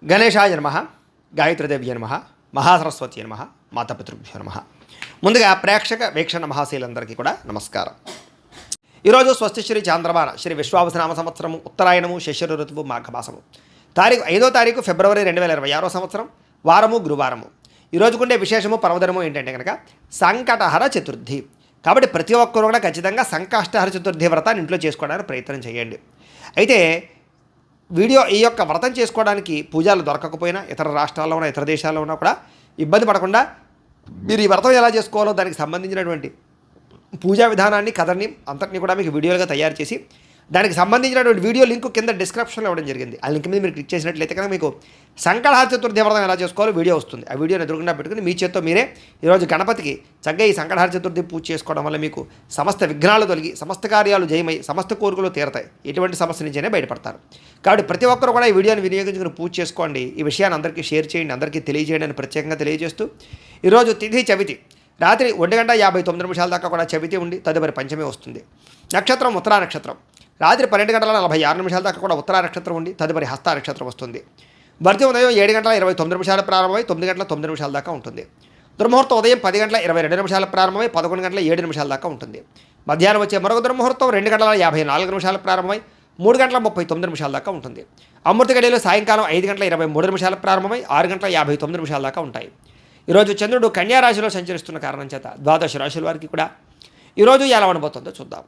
గణేశాయ నమః, గాయత్రీదేవ్య నమః, మహాసరస్వతి నమః, మాతాపితృభ్యో నమః. ముందుగా ప్రేక్షక వీక్షణ మహాశీలందరికీ కూడా నమస్కారం. ఈరోజు స్వస్తి శ్రీ చాంద్రమాన శ్రీ విశ్వావసనామ సంవత్సరము ఉత్తరాయణము శశిర ఋతువు మాఘమాసము 5వ తారీఖు ఫిబ్రవరి 2026 సంవత్సరం వారము గురువారము. ఈరోజు ఉండే విశేషము పర్వదినము ఏంటంటే కనుక సంకటహర చతుర్థి. కాబట్టి ప్రతి ఒక్కరు కూడా ఖచ్చితంగా సంకష్టహర చతుర్థి వ్రతాన్ని ఇంట్లో చేసుకోవడానికి ప్రయత్నం చేయండి. అయితే ఈ యొక్క వ్రతం చేసుకోవడానికి పూజలు దొరకకపోయినా ఇతర రాష్ట్రాల్లో ఉన్న ఇతర దేశాల్లో ఉన్నా కూడా ఇబ్బంది పడకుండా మీరు ఈ వ్రతం ఎలా చేసుకోవాలో దానికి సంబంధించినటువంటి పూజా విధానాన్ని కథని అంతటినీ కూడా మీకు వీడియోలుగా తయారు చేసి దానికి సంబంధించినటువంటి వీడియో లింక్ కింద డిస్క్రిప్షన్లో ఇవ్వడం జరిగింది. ఆ లింక్ మీద మీరు క్లిక్ చేసినట్లయితే కనుక మీకు సంకటహర చతుర్థి వ్రతం ఎలా చేసుకోవాలో వీడియో వస్తుంది. ఆ వీడియోని ఎదురుకుండా పెట్టుకుని మీ చేత్తో మీరే ఈరోజు గణపతికి చక్కగా ఈ సంకటహర చతుర్థి పూజ చేసుకోవడం వల్ల మీకు సమస్త విఘ్నాలు తొలగి సమస్త కార్యాలు జయమై సమస్త కోరికలు తీరతాయి. ఎటువంటి సమస్య నుంచైనా బయటపడతారు. కాబట్టి ప్రతి ఒక్కరు కూడా ఈ వీడియోని వినియోగించుకుని పూజ చేసుకోండి. ఈ విషయాన్ని అందరికీ షేర్ చేయండి, అందరికీ తెలియజేయండి అని ప్రత్యేకంగా తెలియజేస్తూ ఈరోజు తిథి చవితి రాత్రి 1:59 దాకా కూడా చవితి ఉండి తదుపరి పంచమి వస్తుంది. నక్షత్రం ఉత్తరా నక్షత్రం రాత్రి 12:46 దాకా కూడా ఉత్తరా నక్షత్రం ఉండి తదుపరి హస్త నక్షత్రం వస్తుంది. వర్తి ఉదయం 7:29 ప్రారంభమై 9:09 దాకా ఉంటుంది. దుర్ముహూర్తం ఉదయం 10:22 ప్రారంభమై 11:07 దాకా ఉంటుంది. మధ్యాహ్నం వచ్చే మరొక దుర్ముహూర్తం 2:54 ప్రారంభమై 3:39 దాకా ఉంటుంది. అమృత గడియలు సాయంకాలం 5:23 ప్రారంభమై 6:59 దాకా ఉంటాయి. ఈరోజు చంద్రుడు కన్యా రాశిలో సంచరిస్తున్న కారణం చేత ద్వాదశ రాశుల వారికి కూడా ఈరోజు ఎలా ఉండబోతుందో చూద్దాం.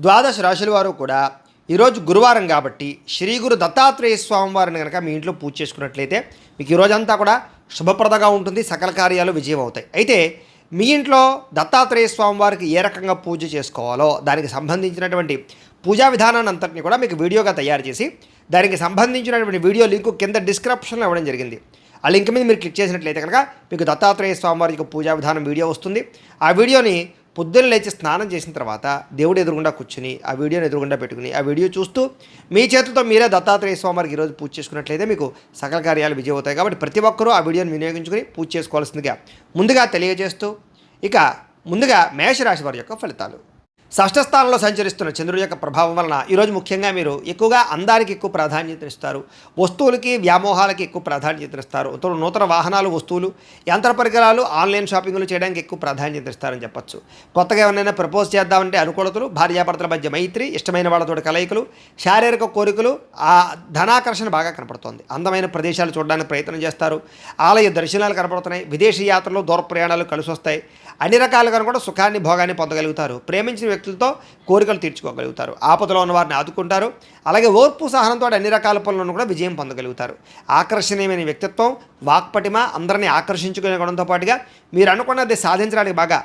ద్వాదశ రాశుల వారు కూడా ఈరోజు గురువారం కాబట్టి శ్రీ గురు దత్తాత్రేయ స్వామి వారిని కనుక మీ ఇంట్లో పూజ చేసుకున్నట్లయితే మీకు ఈరోజంతా కూడా శుభప్రదంగా ఉంటుంది, సకల కార్యాలు విజయం అవుతాయి. అయితే మీ ఇంట్లో దత్తాత్రేయ స్వామి వారికి ఏ రకంగా పూజ చేసుకోవాలో దానికి సంబంధించినటువంటి పూజా విధానాన్ని అంతటిని కూడా మీకు వీడియోగా తయారు చేసి దానికి సంబంధించినటువంటి వీడియో లింకు కింద డిస్క్రిప్షన్లో ఇవ్వడం జరిగింది. ఆ లింక్ మీద మీరు క్లిక్ చేసినట్లయితే కనుక మీకు దత్తాత్రేయ స్వామి వారికి పూజా విధానం వీడియో వస్తుంది. ఆ వీడియోని పొద్దున్న లేచి స్నానం చేసిన తర్వాత దేవుడు ఎదురుగుండా కూర్చుని ఆ వీడియోని ఎదురుగుండా పెట్టుకుని ఆ వీడియో చూస్తూ మీ చేతులతో మీరే దత్తాత్రేయ స్వామి వారికి ఈరోజు పూజ చేసుకున్నట్లయితే మీకు సకల కార్యాలు విజయం అవుతాయి. కాబట్టి ప్రతి ఒక్కరూ ఆ వీడియోని వినియోగించుకుని పూజ చేసుకోవాల్సిందిగా ముందుగా తెలియజేస్తూ ఇక ముందుగా మేషరాశి వారి యొక్క ఫలితాలు. షష్ఠ స్థానంలో సంచరిస్తున్న చంద్రుడి యొక్క ప్రభావం వలన ఈరోజు ముఖ్యంగా మీరు ఎక్కువగా అందానికి ఎక్కువ ప్రాధాన్యత ఇస్తారు, వస్తువులకి వ్యామోహాలకి ఎక్కువ ప్రాధాన్యత ఇస్తారు, నూతన వాహనాలు వస్తువులు యంత్ర పరికరాలు ఆన్లైన్ షాపింగ్లు చేయడానికి ఎక్కువ ప్రాధాన్యత ఇస్తారని చెప్పచ్చు. కొత్తగా ఎవరైనా ప్రపోజ్ చేద్దామంటే అనుకూలతలు, భార్యాభర్తల మధ్య మైత్రి, ఇష్టమైన వాళ్ళతో కలయికలు, శారీరక కోరికలు, ఆ ధనాకర్షణ బాగా కనపడుతోంది. అందమైన ప్రదేశాలు చూడడానికి ప్రయత్నం చేస్తారు, ఆలయ దర్శనాలు కనపడుతున్నాయి, విదేశీ యాత్రలు దూర ప్రయాణాలు కలిసి వస్తాయి, అన్ని రకాలుగా కూడా సుఖాన్ని భోగాన్ని పొందగలుగుతారు, ప్రేమించిన వ్యక్తులతో కోరికలు తీర్చుకోగలుగుతారు, ఆపదలో ఉన్న వారిని ఆదుకుంటారు, అలాగే ఓర్పు సహనంతో అన్ని రకాల పనులను కూడా విజయం పొందగలుగుతారు. ఆకర్షణీయమైన వ్యక్తిత్వం, వాక్పటిమ, అందరినీ ఆకర్షించుకునే గుణంతో పాటుగా మీరు అనుకున్నది సాధించడానికి బాగా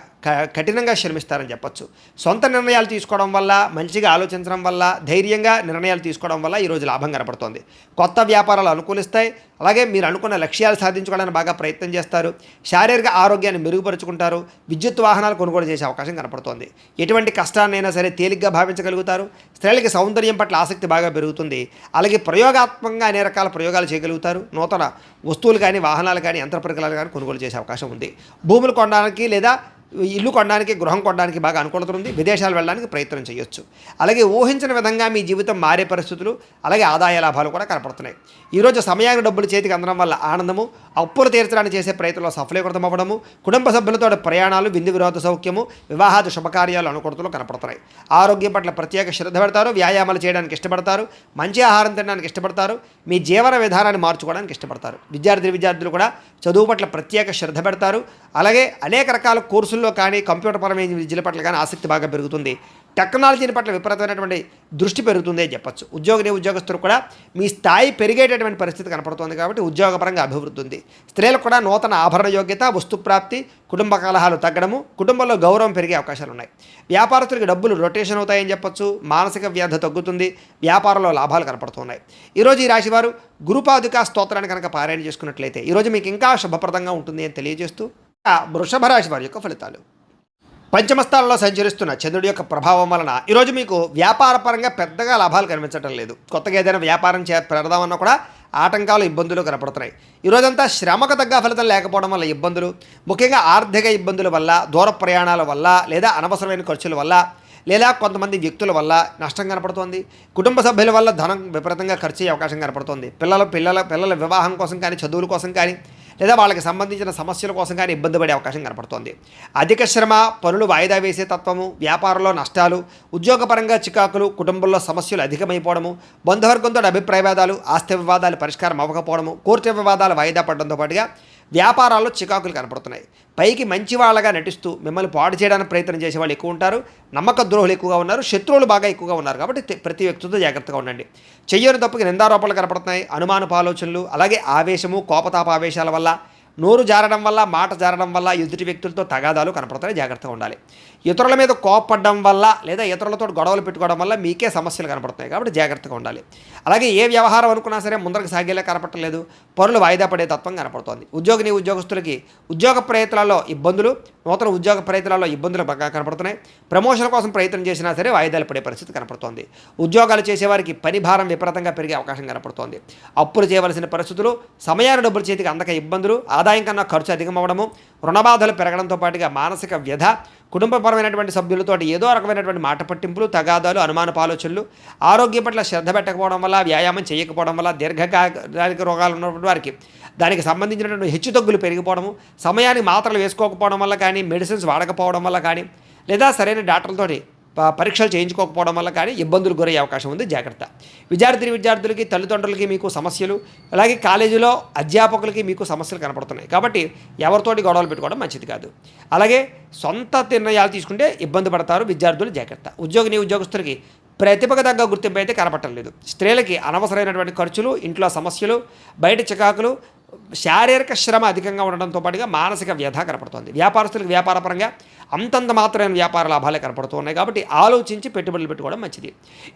కఠినంగా శ్రమిస్తారని చెప్పచ్చు. సొంత నిర్ణయాలు తీసుకోవడం వల్ల, మంచిగా ఆలోచించడం వల్ల, ధైర్యంగా నిర్ణయాలు తీసుకోవడం వల్ల ఈరోజు లాభం కనపడుతోంది. కొత్త వ్యాపారాలు అనుకూలిస్తాయి. అలాగే మీరు అనుకున్న లక్ష్యాలు సాధించుకోవడానికి బాగా ప్రయత్నం చేస్తారు, శారీరక ఆరోగ్యాన్ని మెరుగుపరుచుకుంటారు, విద్యుత్ వాహనాలు కొనుగోలు చేసే అవకాశం కనపడుతోంది. ఎటువంటి కష్టాన్నైనా సరే తేలిగ్గా భావించగలుగుతారు. స్త్రీలకి సౌందర్యం పట్ల ఆసక్తి బాగా పెరుగుతుంది. అలాగే ప్రయోగాత్మకంగా అనేక రకాల ప్రయోగాలు చేయగలుగుతారు. నూతన వస్తువులు కానీ వాహనాలు కానీ యంత్ర పరికరాలు కానీ కొనుగోలు చేసే అవకాశం ఉంది. భూములు కొనడానికి లేదా ఇల్లు కొనడానికి, గృహం కొనడానికి బాగా అనుకూలత ఉంది. విదేశాలు వెళ్ళడానికి ప్రయత్నం చేయొచ్చు. అలాగే ఊహించిన విధంగా మీ జీవితం మారే పరిస్థితులు, అలాగే ఆదాయ లాభాలు కూడా కనపడుతున్నాయి. ఈరోజు సమయానికి డబ్బులు చేతికి అందడం వల్ల ఆనందము, అప్పులు తీర్చడానికి చేసే ప్రయత్నంలో సఫలీకృతం అవ్వడము, కుటుంబ సభ్యులతో ప్రయాణాలు, విందు వినోద సౌఖ్యము, వివాహాది శుభకార్యాలు అనుకూలతలు కనపడుతున్నాయి. ఆరోగ్యం పట్ల ప్రత్యేక శ్రద్ధ పెడతారు, వ్యాయామాలు చేయడానికి ఇష్టపడతారు, మంచి ఆహారం తినడానికి ఇష్టపడతారు, మీ జీవన విధానాన్ని మార్చుకోవడానికి ఇష్టపడతారు. విద్యార్థులు కూడా చదువు పట్ల ప్రత్యేక శ్రద్ధ పెడతారు. అలాగే అనేక రకాల కోర్సుల్లో కానీ కంప్యూటర్ పరమైన విద్యల పట్ల కానీ ఆసక్తి బాగా పెరుగుతుంది. టెక్నాలజీని పట్ల విపరీతమైనటువంటి దృష్టి పెరుగుతుంది అని చెప్పచ్చు. ఉద్యోగస్తులు కూడా మీ స్థాయి పెరిగేటటువంటి పరిస్థితి కనపడుతుంది. కాబట్టి ఉద్యోగపరంగా అభివృద్ధి ఉంది. స్త్రీలకు కూడా నూతన ఆభరణ యోగ్యత, వస్తుప్రాప్తి, కుటుంబ కలహాలు తగ్గడము, కుటుంబంలో గౌరవం పెరిగే అవకాశాలు ఉన్నాయి. వ్యాపారస్తులకి డబ్బులు రొటేషన్ అవుతాయని చెప్పచ్చు. మానసిక వ్యాధి తగ్గుతుంది. వ్యాపారంలో లాభాలు కనపడుతున్నాయి. ఈరోజు ఈ రాశివారు గురుపాదుకా స్తోత్రాన్ని కనుక పారాయణ చేసుకున్నట్లయితే ఈరోజు మీకు ఇంకా శుభప్రదంగా ఉంటుంది అని తెలియజేస్తూ వృషభ రాశి వారి యొక్క ఫలితాలు. పంచమస్థానంలో సంచరిస్తున్న చంద్రుడి యొక్క ప్రభావం వలన ఈరోజు మీకు వ్యాపారపరంగా పెద్దగా లాభాలు కనిపించడం లేదు. కొత్తగా ఏదైనా వ్యాపారం పెడదామన్నా కూడా ఆటంకాలు, ఇబ్బందులు కనపడుతున్నాయి. ఈరోజంతా శ్రమకు తగ్గ ఫలితం లేకపోవడం వల్ల ఇబ్బందులు, ముఖ్యంగా ఆర్థిక ఇబ్బందుల వల్ల, దూర ప్రయాణాల వల్ల లేదా అనవసరమైన ఖర్చుల వల్ల లేదా కొంతమంది వ్యక్తుల వల్ల నష్టం కనపడుతోంది. కుటుంబ సభ్యుల వల్ల ధనం విపరీతంగా ఖర్చు అయ్యే అవకాశం కనపడుతోంది. పిల్లల వివాహం కోసం కానీ, చదువుల కోసం కానీ, లేదా వాళ్ళకి సంబంధించిన సమస్యల కోసం కానీ ఇబ్బంది పడే అవకాశం కనపడుతోంది. అధిక శ్రమ, పనులు వాయిదా వేసే తత్వము, వ్యాపారంలో నష్టాలు, ఉద్యోగపరంగా చికాకులు, కుటుంబంలో సమస్యలు అధికమైపోవడము, బంధువర్గంతో అభిప్రాయ వివాదాలు, ఆస్తి వివాదాలు పరిష్కారం అవ్వకపోవడము, కోర్టు వివాదాలు వాయిదా పడడంతో పాటుగా వ్యాపారాల్లో చికాకులు కనపడుతున్నాయి. పైకి మంచి వాళ్ళగా నటిస్తూ మిమ్మల్ని పాడు చేయడానికి ప్రయత్నం చేసే వాళ్ళు ఎక్కువ ఉంటారు. నమ్మక ద్రోహులు ఎక్కువగా ఉన్నారు. శత్రువులు బాగా ఎక్కువగా ఉన్నారు. కాబట్టి ప్రతి వ్యక్తితో జాగ్రత్తగా ఉండండి. చెయ్యని తప్పుకి నిందారోపణలు కనపడుతున్నాయి. అనుమానపు ఆలోచనలు, అలాగే ఆవేశము, కోపతాప ఆవేశాల వల్ల, నోరు జారడం వల్ల, మాట జారడం వల్ల ఎదుటి వ్యక్తులతో తగాదాలు కనపడతాయి. జాగ్రత్తగా ఉండాలి. ఇతరుల మీద కోపపడడం వల్ల లేదా ఇతరులతో గొడవలు పెట్టుకోవడం వల్ల మీకే సమస్యలు కనపడుతున్నాయి. కాబట్టి జాగ్రత్తగా ఉండాలి. అలాగే ఏ వ్యవహారం అనుకున్నా సరే ముందరకు సాగేలా కనపడలేదు. పనులు వాయిదా పడే తత్వం కనపడుతోంది. ఉద్యోగస్తులకి ఉద్యోగ ప్రయత్నాల్లో ఇబ్బందులు, నూతన ఉద్యోగ ప్రయత్నాల్లో ఇబ్బందులు బాగా కనపడుతున్నాయి. ప్రమోషన్ కోసం ప్రయత్నం చేసినా సరే వాయిదాలు పడే పరిస్థితి కనపడుతోంది. ఉద్యోగాలు చేసేవారికి పని భారం విపరీతంగా పెరిగే అవకాశం కనపడుతోంది. అప్పులు చేయవలసిన పరిస్థితులు, సమయాన్ని డబ్బులు చేతికి అందక ఇబ్బందులు, ఆదాయం కన్నా ఖర్చు అధికమవడము, రుణబాధలు పెరగడంతో పాటుగా మానసిక వ్యధ, కుటుంబపరమైనటువంటి సభ్యులతో ఏదో రకమైనటువంటి మాట పట్టింపులు, తగాదాలు, అనుమానపు ఆలోచనలు, ఆరోగ్యం పట్ల శ్రద్ధ పెట్టకపోవడం వల్ల, వ్యాయామం చేయకపోవడం వల్ల, దీర్ఘకాలిక రోగాలు ఉన్నటువంటి వారికి దానికి సంబంధించినటువంటి హెచ్చుతగ్గులు పెరిగిపోవడము, సమయానికి మాత్రలు వేసుకోకపోవడం వల్ల కానీ, మెడిసిన్స్ వాడకపోవడం వల్ల కానీ, లేదా సరైన డాక్టర్లతోటి పరీక్షలు చేయించుకోకపోవడం వల్ల కానీ ఇబ్బందులు గురయ్యే అవకాశం ఉంది. జాగ్రత్త. విద్యార్థులకి, తల్లిదండ్రులకి మీకు సమస్యలు, అలాగే కాలేజీలో అధ్యాపకులకి మీకు సమస్యలు కనపడుతున్నాయి. కాబట్టి ఎవరితోటి గొడవలు పెట్టుకోవడం మంచిది కాదు. అలాగే సొంత నిర్ణయాలు తీసుకుంటే ఇబ్బంది పడతారు విద్యార్థులు. జాగ్రత్త. ఉద్యోగస్తులకి ప్రతిభకు తగ్గ గుర్తింపు అయితే కనపడటం లేదు. స్త్రీలకి అనవసరమైనటువంటి ఖర్చులు, ఇంట్లో సమస్యలు, బయట చికాకులు, శారీరక శ్రమ అధికంగా ఉండడంతో పాటుగా మానసిక వ్యధ కనపడుతుంది. వ్యాపారస్తులకు వ్యాపారపరంగా అంతంత మాత్రమైన వ్యాపార లాభాలే కనపడుతూ ఉన్నాయి. కాబట్టి ఆలోచించి పెట్టుబడులు పెట్టుకోవడం మంచిది.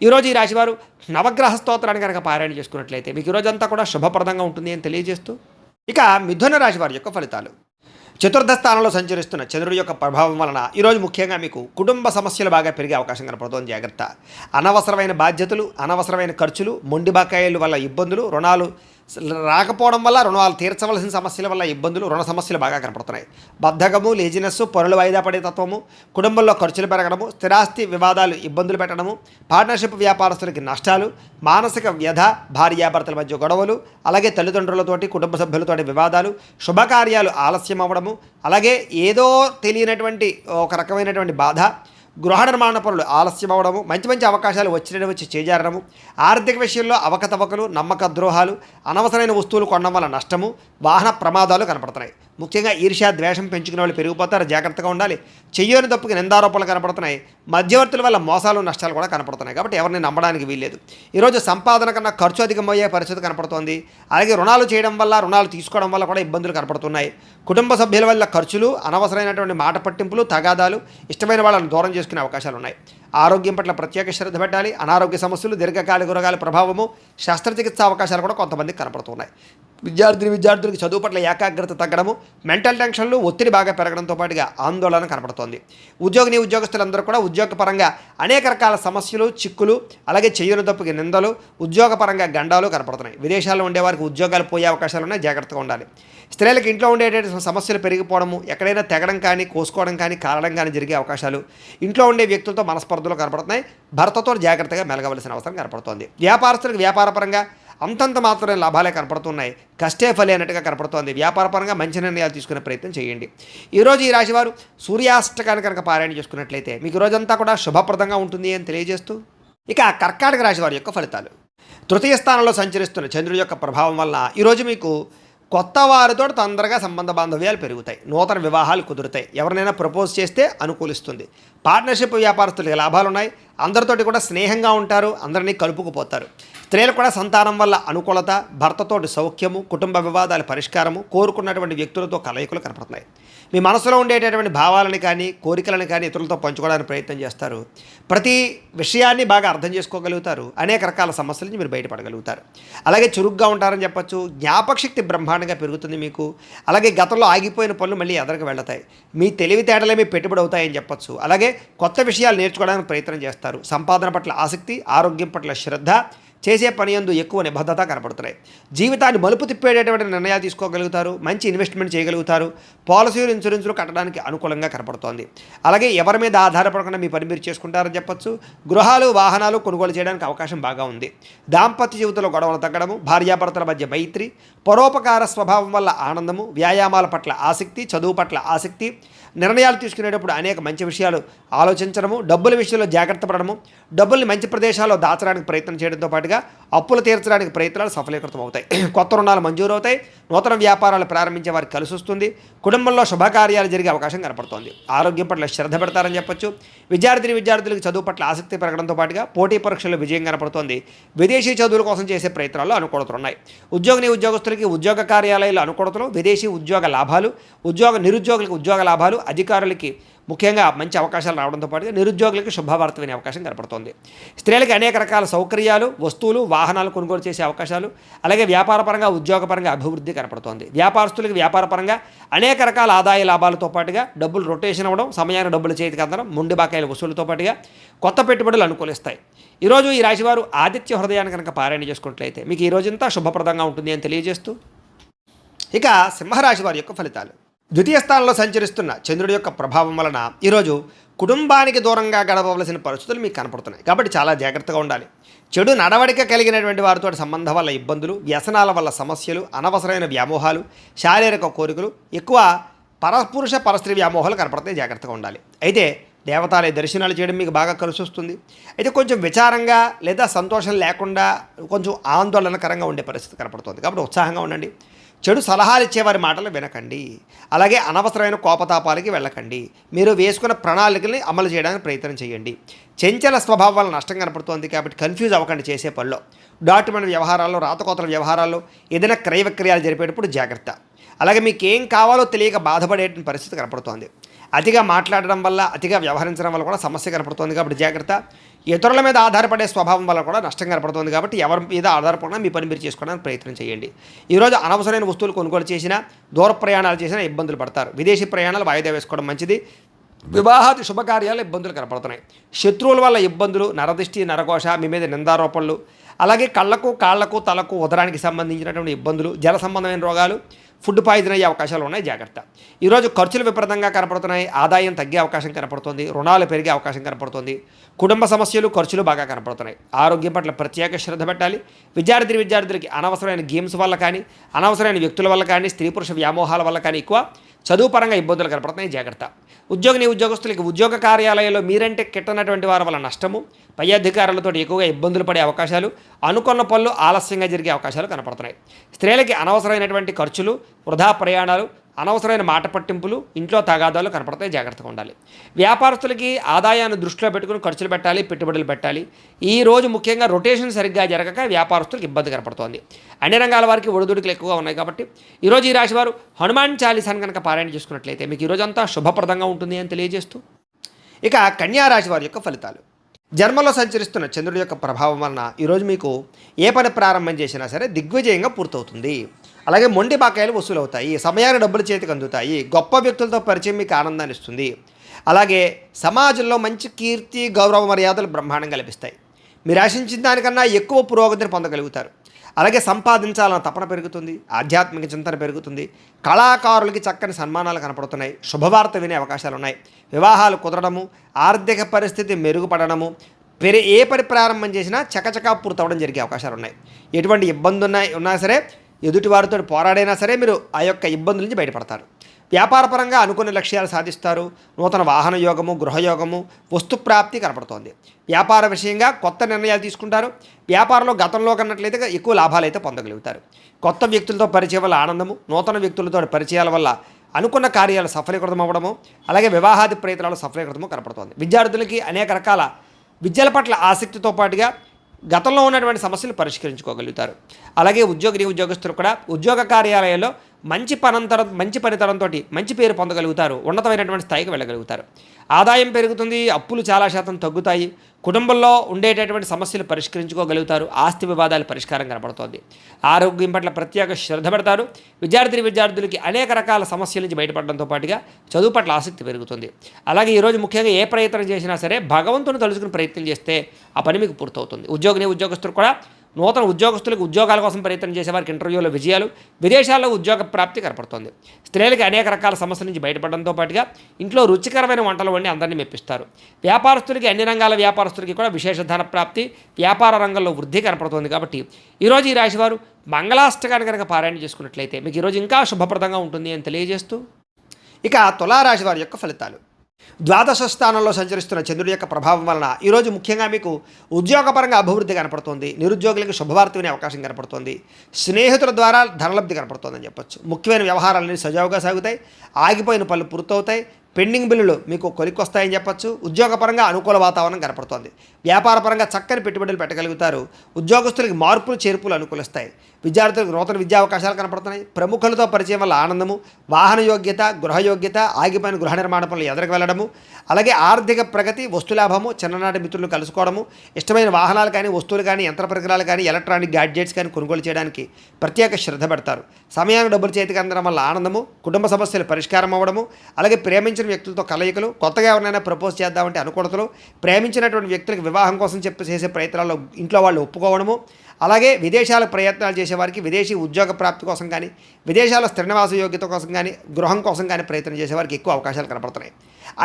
ఈరోజు ఈ రాశివారు నవగ్రహ స్తోత్రాన్ని కనుక పారాయణ చేసుకున్నట్లయితే మీకు ఈరోజంతా కూడా శుభప్రదంగా ఉంటుంది అని తెలియజేస్తూ, ఇక మిథున రాశి వారి యొక్క ఫలితాలు. చతుర్థ స్థానంలో సంచరిస్తున్న చంద్రుడి యొక్క ప్రభావం వలన ఈరోజు ముఖ్యంగా మీకు కుటుంబ సమస్యలు బాగా పెరిగే అవకాశం కనపడుతోంది. జాగ్రత్త. అనవసరమైన బాధ్యతలు, అనవసరమైన ఖర్చులు, మొండి బకాయిల వల్ల ఇబ్బందులు, రుణాలు రాకపోవడం వల్ల, రుణాలు తీర్చవలసిన సమస్యల వల్ల ఇబ్బందులు, రుణ సమస్యలు బాగా కనపడుతున్నాయి. బద్ధకము, లేజినెస్, పనులు వాయిదా పడే తత్వము, కుటుంబంలో ఖర్చులు పెరగడము, స్థిరాస్తి వివాదాలు ఇబ్బందులు పెట్టడము, పార్ట్నర్షిప్ వ్యాపారస్తులకి నష్టాలు, మానసిక వ్యధ, భార్యాభర్తల మధ్య గొడవలు, అలాగే తల్లిదండ్రులతోటి, కుటుంబ సభ్యులతోటి వివాదాలు, శుభకార్యాలు ఆలస్యం అవ్వడము, అలాగే ఏదో తెలియనటువంటి ఒక రకమైనటువంటి బాధ, గృహ నిర్మాణ పనులు ఆలస్యం అవ్వడము, మంచి అవకాశాలు వచ్చి చేజారడము, ఆర్థిక విషయంలో అవకతవకలు, నమ్మక ద్రోహాలు, అనవసరమైన వస్తువులు కొనడం వల్ల నష్టము, వాహన ప్రమాదాలు కనపడుతున్నాయి. ముఖ్యంగా ఈర్ష్య, ద్వేషం పెంచుకునే వాళ్ళు పెరిగిపోతారు. జాగ్రత్తగా ఉండాలి. చెయ్యని తప్పుకి నిందారోపణలు కనపడుతున్నాయి. మధ్యవర్తుల వల్ల మోసాలు, నష్టాలు కూడా కనపడుతున్నాయి. కాబట్టి ఎవరిని నమ్మడానికి వీల్లేదు. ఈరోజు సంపాదన కన్నా ఖర్చు అధికమయ్యే పరిస్థితి కనపడుతోంది. అలాగే రుణాలు చేయడం వల్ల, రుణాలు తీసుకోవడం వల్ల కూడా ఇబ్బందులు కనపడుతున్నాయి. కుటుంబ సభ్యుల వల్ల ఖర్చులు, అనవసరమైనటువంటి మాట పట్టింపులు, తగాదాలు, ఇష్టమైన వాళ్ళని దూరం చేసుకునే అవకాశాలు ఉన్నాయి. ఆరోగ్యం పట్ల ప్రత్యేక శ్రద్ధ పెట్టాలి. అనారోగ్య సమస్యలు, దీర్ఘకాలిక రోగాల ప్రభావము, శస్త్రచికిత్స అవకాశాలు కూడా కొంతమందికి కనపడుతున్నాయి. విద్యార్థులకి చదువు పట్ల ఏకాగ్రత తగ్గడము, మెంటల్ టెన్షన్లు, ఒత్తిడి బాగా పెరగడంతో పాటుగా ఆందోళన కనపడుతోంది. ఉద్యోగస్తులందరూ కూడా ఉద్యోగపరంగా అనేక రకాల సమస్యలు, చిక్కులు, అలాగే చెయ్యని తప్పుకి నిందలు, ఉద్యోగపరంగా గండాలు కనపడుతున్నాయి. విదేశాల్లో ఉండేవారికి ఉద్యోగాలు పోయే అవకాశాలు ఉన్నాయి. జాగ్రత్తగా ఉండాలి. స్త్రీలకు ఇంట్లో ఉండేటువంటి సమస్యలు పెరిగిపోవడము, ఎక్కడైనా తెగడం కానీ, కోసుకోవడం కానీ, కారడం కానీ జరిగే అవకాశాలు, ఇంట్లో ఉండే వ్యక్తులతో మనస్పర్ధలు కనపడుతున్నాయి. భర్తతో జాగ్రత్తగా మెలగవలసిన అవసరం కనపడుతోంది. వ్యాపారస్తులకు వ్యాపారపరంగా అంతంత మాత్రమే లాభాలే కనపడుతున్నాయి. కష్టే ఫలి అన్నట్టుగా కనపడుతోంది. వ్యాపారపరంగా మంచి నిర్ణయాలు తీసుకునే ప్రయత్నం చేయండి. ఈరోజు ఈ రాశివారు సూర్యాష్టకాన్ని కనుక పారాయణ చేసుకున్నట్లయితే మీకు రోజంతా కూడా శుభప్రదంగా ఉంటుంది అని తెలియజేస్తూ, ఇక కర్కాటక రాశి వారి యొక్క ఫలితాలు. తృతీయ స్థానంలో సంచరిస్తున్న చంద్రుడి యొక్క ప్రభావం వల్ల ఈరోజు మీకు కొత్త వారితో తొందరగా సంబంధ బాంధవ్యాలు పెరుగుతాయి. నూతన వివాహాలు కుదురుతాయి. ఎవరినైనా ప్రపోజ్ చేస్తే అనుకూలిస్తుంది. పార్ట్నర్షిప్ వ్యాపారస్తులకి లాభాలు ఉన్నాయి. అందరితోటి కూడా స్నేహంగా ఉంటారు. అందరినీ కలుపుకుపోతారు. స్త్రీలు కూడా సంతానం వల్ల అనుకూలత, భర్తతోటి సౌఖ్యము, కుటుంబ వివాదాల పరిష్కారము, కోరుకున్నటువంటి వ్యక్తులతో కలయికలు కనపడుతున్నాయి. మీ మనసులో ఉండేటటువంటి భావాలని కానీ, కోరికలను కానీ ఇతరులతో పంచుకోవడానికి ప్రయత్నం చేస్తారు. ప్రతి విషయాన్ని బాగా అర్థం చేసుకోగలుగుతారు. అనేక రకాల సమస్యల నుంచి మీరు బయటపడగలుగుతారు. అలాగే చురుగ్గా ఉంటారని చెప్పచ్చు. జ్ఞాపకశక్తి బ్రహ్మాండంగా పెరుగుతుంది మీకు. అలాగే గతంలో ఆగిపోయిన పనులు మళ్ళీ ఎదరికి వెళతాయి. మీ తెలివితేటలే మీ పెట్టుబడి అవుతాయని చెప్పచ్చు. అలాగే కొత్త విషయాలు నేర్చుకోవడానికి ప్రయత్నం చేస్తారు. సంపాదన పట్ల ఆసక్తి, ఆరోగ్యం పట్ల శ్రద్ధ, చేసే పని యందు ఎక్కువ నిబద్ధత కనపడుతున్నాయి. జీవితాన్ని మలుపు తిప్పేటటువంటి నిర్ణయాలు తీసుకోగలుగుతారు. మంచి ఇన్వెస్ట్మెంట్ చేయగలుగుతారు. పాలసీలు, ఇన్సూరెన్సులు కట్టడానికి అనుకూలంగా కనపడుతోంది. అలాగే ఎవరి మీద ఆధారపడకుండా మీ పని మీరు చేసుకుంటారని చెప్పొచ్చు. గృహాలు, వాహనాలు కొనుగోలు చేయడానికి అవకాశం బాగా ఉంది. దాంపత్య జీవితంలో గొడవలు తగ్గడము, భార్యాభర్తల మధ్య మైత్రి, పరోపకార స్వభావం వల్ల ఆనందము, వ్యాయామాల పట్ల ఆసక్తి, చదువు పట్ల ఆసక్తి, నిర్ణయాలు తీసుకునేటప్పుడు అనేక మంచి విషయాలు ఆలోచించడము, డబ్బుల విషయంలో జాగ్రత్త పడడము, డబ్బుల్ని మంచి ప్రదేశాల్లో దాచడానికి ప్రయత్నం చేయడంతో పాటుగా అప్పులు తీర్చడానికి ప్రయత్నాలు సఫలీకృతం అవుతాయి. కొత్త రుణాలు మంజూరు అవుతాయి. నూతన వ్యాపారాలు ప్రారంభించే వారికి కలిసి వస్తుంది. కుటుంబంలో శుభకార్యాలు జరిగే అవకాశం కనపడుతోంది. ఆరోగ్యం పట్ల శ్రద్ధ పెడతారని చెప్పొచ్చు. విద్యార్థులకు చదువు పట్ల ఆసక్తి పెరగడంతో పాటుగా పోటీ పరీక్షల్లో విజయం కనపడుతోంది. విదేశీ చదువుల కోసం చేసే ప్రయత్నాల్లో అనుకూలతలు ఉన్నాయి. ఉద్యోగస్తులకి ఉద్యోగ కార్యాలయాల్లో అనుకూలతలు, విదేశీ ఉద్యోగ లాభాలు, నిరుద్యోగులకు ఉద్యోగ లాభాలు, అధికారులకి ముఖ్యంగా మంచి అవకాశాలు రావడంతో పాటుగా నిరుద్యోగులకు శుభవార్త వినే అవకాశం కనపడుతోంది. స్త్రీలకు అనేక రకాల సౌకర్యాలు, వస్తువులు, వాహనాలు కొనుగోలు చేసే అవకాశాలు, అలాగే వ్యాపారపరంగా, ఉద్యోగపరంగా అభివృద్ధి కనపడుతోంది. వ్యాపారస్తులకు వ్యాపారపరంగా అనేక రకాల ఆదాయ లాభాలతో పాటుగా డబ్బులు రొటేషన్ అవ్వడం, సమయాన్ని డబ్బులు చేతికి అందడం, మొండి బాకాయల వసూలుతో పాటుగా కొత్త పెట్టుబడులు అనుకూలిస్తాయి. ఈరోజు ఈ రాశివారు ఆదిత్య హృదయాన్ని కనుక పారాయణ చేసుకున్నట్లయితే మీకు ఈ రోజంతా శుభప్రదంగా ఉంటుంది అని తెలియజేస్తూ, ఇక సింహరాశి వారి యొక్క ఫలితాలు. ద్వితీయ స్థానంలో సంచరిస్తున్న చంద్రుడి యొక్క ప్రభావం వలన ఈరోజు కుటుంబానికి దూరంగా గడపవలసిన పరిస్థితులు మీకు కనపడుతున్నాయి. కాబట్టి చాలా జాగ్రత్తగా ఉండాలి. చెడు నడవడిక కలిగినటువంటి వారితో సంబంధం వల్ల ఇబ్బందులు, వ్యసనాల వల్ల సమస్యలు, అనవసరమైన వ్యామోహాలు, శారీరక కోరికలు, ఎక్కువ పరపురుష పరస్త్రీ వ్యామోహాలు కనపడతాయి. జాగ్రత్తగా ఉండాలి. అయితే దేవతాలయ దర్శనాలు చేయడం మీకు బాగా కలిసి వస్తుంది. అయితే కొంచెం విచారంగా లేదా సంతోషం లేకుండా కొంచెం ఆందోళనకరంగా ఉండే పరిస్థితి కనపడుతుంది. కాబట్టి ఉత్సాహంగా ఉండండి. చెడు సలహాలు ఇచ్చేవారి మాటలు వినకండి. అలాగే అనవసరమైన కోపతాపాలకి వెళ్ళకండి. మీరు వేసుకున్న ప్రణాళికల్ని అమలు చేయడానికి ప్రయత్నం చేయండి. చెంచల స్వభావం వల్ల నష్టం కనపడుతోంది. కాబట్టి కన్ఫ్యూజ్ అవ్వకండి చేసే పనిలో. డాక్యుమెంట్ వ్యవహారాల్లో, రాతకోతల వ్యవహారాల్లో, ఏదైనా క్రయ విక్రయాలు జరిపేటప్పుడు జాగ్రత్త. అలాగే మీకు ఏం కావాలో తెలియక బాధపడే పరిస్థితి కనపడుతోంది. అతిగా మాట్లాడడం వల్ల, అతిగా వ్యవహరించడం వల్ల కూడా సమస్య కనపడుతోంది. కాబట్టి జాగ్రత్త. ఇతరుల మీద ఆధారపడే స్వభావం వల్ల కూడా నష్టం కనపడుతుంది. కాబట్టి ఎవరి మీద ఆధారపడినా మీ పని మీరు చేసుకోవడానికి ప్రయత్నం చేయండి. ఈరోజు అనవసరమైన వస్తువులు కొనుగోలు చేసినా, దూర ప్రయాణాలు చేసినా ఇబ్బందులు పడతారు. విదేశీ ప్రయాణాలు వాయిదా వేసుకోవడం మంచిది. వివాహాది శుభకార్యాలు ఇబ్బందులు కనపడుతున్నాయి. శత్రువుల వల్ల ఇబ్బందులు, నరదిష్టి, నరఘోష, మీ మీద నిందారోపణలు, అలాగే కళ్ళకు, కాళ్లకు, తలకు, ఉదరానికి సంబంధించినటువంటి ఇబ్బందులు, జల సంబంధమైన రోగాలు, ఫుడ్ పాయిజన్ అయ్యే అవకాశాలు ఉన్నాయి. జాగ్రత్త. ఈరోజు ఖర్చులు విపరీతంగా కనపడుతున్నాయి. ఆదాయం తగ్గే అవకాశం కనపడుతుంది. రుణాలు పెరిగే అవకాశం కనపడుతుంది. కుటుంబ సమస్యలు, ఖర్చులు బాగా కనపడుతున్నాయి. ఆరోగ్యం పట్ల ప్రత్యేక శ్రద్ధ పెట్టాలి. విద్యార్థులకి అనవసరమైన గేమ్స్ వల్ల కానీ, అనవసరమైన వ్యక్తుల వల్ల కానీ, స్త్రీ పురుష వ్యామోహాల వల్ల కానీ ఎక్కువ చదువు పరంగా ఇబ్బందులు కనపడుతున్నాయి. జాగ్రత్త. ఉద్యోగస్తులకి ఉద్యోగ కార్యాలయంలో మీరంటే కిట్టనటువంటి వారి వల్ల నష్టము, పై అధికారులతో ఎక్కువగా ఇబ్బందులు పడే అవకాశాలు, అనుకున్న పనులు ఆలస్యంగా జరిగే అవకాశాలు కనపడుతున్నాయి. స్త్రీలకి అనవసరమైనటువంటి ఖర్చులు, వృధా ప్రయాణాలు, అనవసరమైన మాట పట్టింపులు, ఇంట్లో తగాదాలు కనపడతాయి. జాగ్రత్తగా ఉండాలి. వ్యాపారస్తులకి ఆదాయాన్ని దృష్టిలో పెట్టుకుని ఖర్చులు పెట్టాలి, పెట్టుబడులు పెట్టాలి. ఈ రోజు ముఖ్యంగా రొటేషన్ సరిగ్గా జరగక వ్యాపారస్తులకు ఇబ్బంది కనపడుతోంది. అన్ని రంగాల వారికి ఒడిదుడుకులు ఎక్కువగా ఉన్నాయి. కాబట్టి ఈరోజు ఈ రాశి వారు హనుమాన్ చాలీసాను కనుక పారాయణ చేసుకున్నట్లయితే మీకు ఈరోజంతా శుభప్రదంగా ఉంటుంది అని తెలియజేస్తూ, ఇక కన్యా రాశి వారి యొక్క ఫలితాలు. జన్మలో సంచరిస్తున్న చంద్రుడి యొక్క ప్రభావం వలన ఈరోజు మీకు ఏ పని ప్రారంభం చేసినా సరే దిగ్విజయంగా పూర్తవుతుంది. అలాగే మొండి బాకాయలు వసూలు అవుతాయి. సమయాన్ని డబ్బులు చేతికి అందుతాయి. గొప్ప వ్యక్తులతో పరిచయం మీకు ఆనందాన్ని ఇస్తుంది. అలాగే సమాజంలో మంచి కీర్తి, గౌరవ మర్యాదలు బ్రహ్మాండంగా లభిస్తాయి. మీరు ఆశించిన దానికన్నా ఎక్కువ పురోగతిని పొందగలుగుతారు. అలాగే సంపాదించాలన్న తపన పెరుగుతుంది. ఆధ్యాత్మిక చింతన పెరుగుతుంది. కళాకారులకి చక్కని సన్మానాలు కనపడుతున్నాయి. శుభవార్త వినే అవకాశాలు ఉన్నాయి. వివాహాలు కుదరడము, ఆర్థిక పరిస్థితి మెరుగుపడడము, ఏ పని ప్రారంభం చేసినా చకచకా పూర్తవడం జరిగే అవకాశాలు ఉన్నాయి. ఎటువంటి ఇబ్బంది ఉన్నా సరే, ఎదుటివారితో పోరాడైనా సరే మీరు ఆ యొక్క ఇబ్బందుల నుంచి బయటపడతారు. వ్యాపారపరంగా అనుకున్న లక్ష్యాలు సాధిస్తారు. నూతన వాహన యోగము, గృహయోగము, వస్తుప్రాప్తి కనపడుతోంది. వ్యాపార విషయంగా కొత్త నిర్ణయాలు తీసుకుంటారు. వ్యాపారంలో గతంలో కన్నట్లయితే ఎక్కువ లాభాలు అయితే పొందగలుగుతారు. కొత్త వ్యక్తులతో పరిచయం వల్ల ఆనందము, నూతన వ్యక్తులతో పరిచయాల వల్ల అనుకున్న కార్యాలు సఫలీకృతం అవ్వడము, అలాగే వివాహాది ప్రయత్నాలు సఫలీకృతము కనపడుతోంది. విద్యార్థులకి అనేక రకాల విద్యల పట్ల ఆసక్తితో పాటుగా గతంలో ఉన్నటువంటి సమస్యలు పరిష్కరించుకోగలుగుతారు. అలాగే ఉద్యోగస్తులు కూడా ఉద్యోగ కార్యాలయాల్లో మంచి పనితనంతో మంచి పేరు పొందగలుగుతారు. ఉన్నతమైనటువంటి స్థాయికి వెళ్ళగలుగుతారు. ఆదాయం పెరుగుతుంది. అప్పులు చాలా శాతం తగ్గుతాయి. కుటుంబంలో ఉండేటటువంటి సమస్యలు పరిష్కరించుకోగలుగుతారు. ఆస్తి వివాదాల పరిష్కారం కనపడుతోంది. ఆరోగ్యం పట్ల ప్రత్యేక శ్రద్ధ పెడతారు. విద్యార్థులకి అనేక రకాల సమస్యల నుంచి బయటపడడంతో పాటుగా చదువు పట్ల ఆసక్తి పెరుగుతుంది. అలాగే ఈరోజు ముఖ్యంగా ఏ ప్రయత్నం చేసినా సరే భగవంతుని తలుచుకుని ప్రయత్నం చేస్తే ఆ పని మీకు పూర్తవుతుంది. ఉద్యోగస్తులు కూడా నూతన ఉద్యోగస్తులకు ఉద్యోగాల కోసం ప్రయత్నం చేసేవారికి ఇంటర్వ్యూలో విజయాలు, విదేశాల్లో ఉద్యోగ ప్రాప్తి కనపడుతోంది. స్త్రీలకి అనేక రకాల సమస్యల నుంచి బయటపడడంతో పాటుగా ఇంట్లో రుచికరమైన వంటలు వండి అందరినీ మెప్పిస్తారు. వ్యాపారస్తులకి, అన్ని రంగాల వ్యాపారస్తులకి కూడా విశేష ధన ప్రాప్తి, వ్యాపార రంగంలో వృద్ధి కనపడుతోంది. కాబట్టి ఈరోజు ఈ రాశివారు మంగళాష్టకాన్ని కనుక పారాయణ చేసుకున్నట్లయితే మీకు ఈరోజు ఇంకా శుభప్రదంగా ఉంటుంది అని తెలియజేస్తూ, ఇక తులారాశి వారి యొక్క ఫలితాలు. ద్వాదశ స్థానంలో సంచరిస్తున్న చంద్రుడి యొక్క ప్రభావం వలన ఈరోజు ముఖ్యంగా మీకు ఉద్యోగపరంగా అభివృద్ధి కనపడుతుంది. నిరుద్యోగులకు శుభవార్త వినే అవకాశం కనపడుతుంది. స్నేహితుల ద్వారా ధనలబ్ధి కనపడుతుందని చెప్పొచ్చు. ముఖ్యమైన వ్యవహారాలన్నీ సజావుగా సాగుతాయి. ఆగిపోయిన పనులు పూర్తవుతాయి. పెండింగ్ బిల్లులు మీకు కొలిక్కొస్తాయని చెప్పొచ్చు. ఉద్యోగపరంగా అనుకూల వాతావరణం కనపడుతోంది. వ్యాపారపరంగా చక్కని పెట్టుబడులు పెట్టగలుగుతారు. ఉద్యోగస్తులకి మార్పులు చేర్పులు అనుకూలిస్తాయి. విద్యార్థులకు నూతన విద్యా అవకాశాలు కనపడుతున్నాయి. ప్రముఖులతో పరిచయం వల్ల ఆనందము, వాహన యోగ్యత, గృహ యోగ్యత, ఆగిపోయిన గృహ నిర్మాణ పనులు ఎదురుకు వెళ్ళడము, అలాగే ఆర్థిక ప్రగతి, వస్తులాభము, చిన్ననాటి మిత్రులు కలుసుకోవడము, ఇష్టమైన వాహనాలు కానీ, వస్తువులు కానీ, యంత్ర పరికరాలు కానీ, ఎలక్ట్రానిక్ గ్యాడ్జెట్స్ కానీ కొనుగోలు చేయడానికి ప్రత్యేక శ్రద్ధ పెడతారు. సమయానికి డబ్బులు చేతికి అందడం వల్ల ఆనందము, కుటుంబ సమస్యలు పరిష్కారం అవ్వడము, అలాగే ప్రేమించిన వ్యక్తులతో కలయికలు, కొత్తగా ఎవరినైనా ప్రపోజ్ చేద్దామంటే అనుకూలతలు, ప్రేమించినటువంటి వ్యక్తులకు వివాహం కోసం చేసే ప్రయత్నాల్లో ఇంట్లో వాళ్ళు ఒప్పుకోవడము, అలాగే విదేశాలకు ప్రయత్నాలు చేసేవారికి విదేశీ ఉద్యోగ ప్రాప్తి కోసం కానీ, విదేశాల్లో స్థిర నివాస యోగ్యత కోసం కానీ, గృహం కోసం కానీ ప్రయత్నం చేసేవారికి ఎక్కువ అవకాశాలు కనపడుతున్నాయి.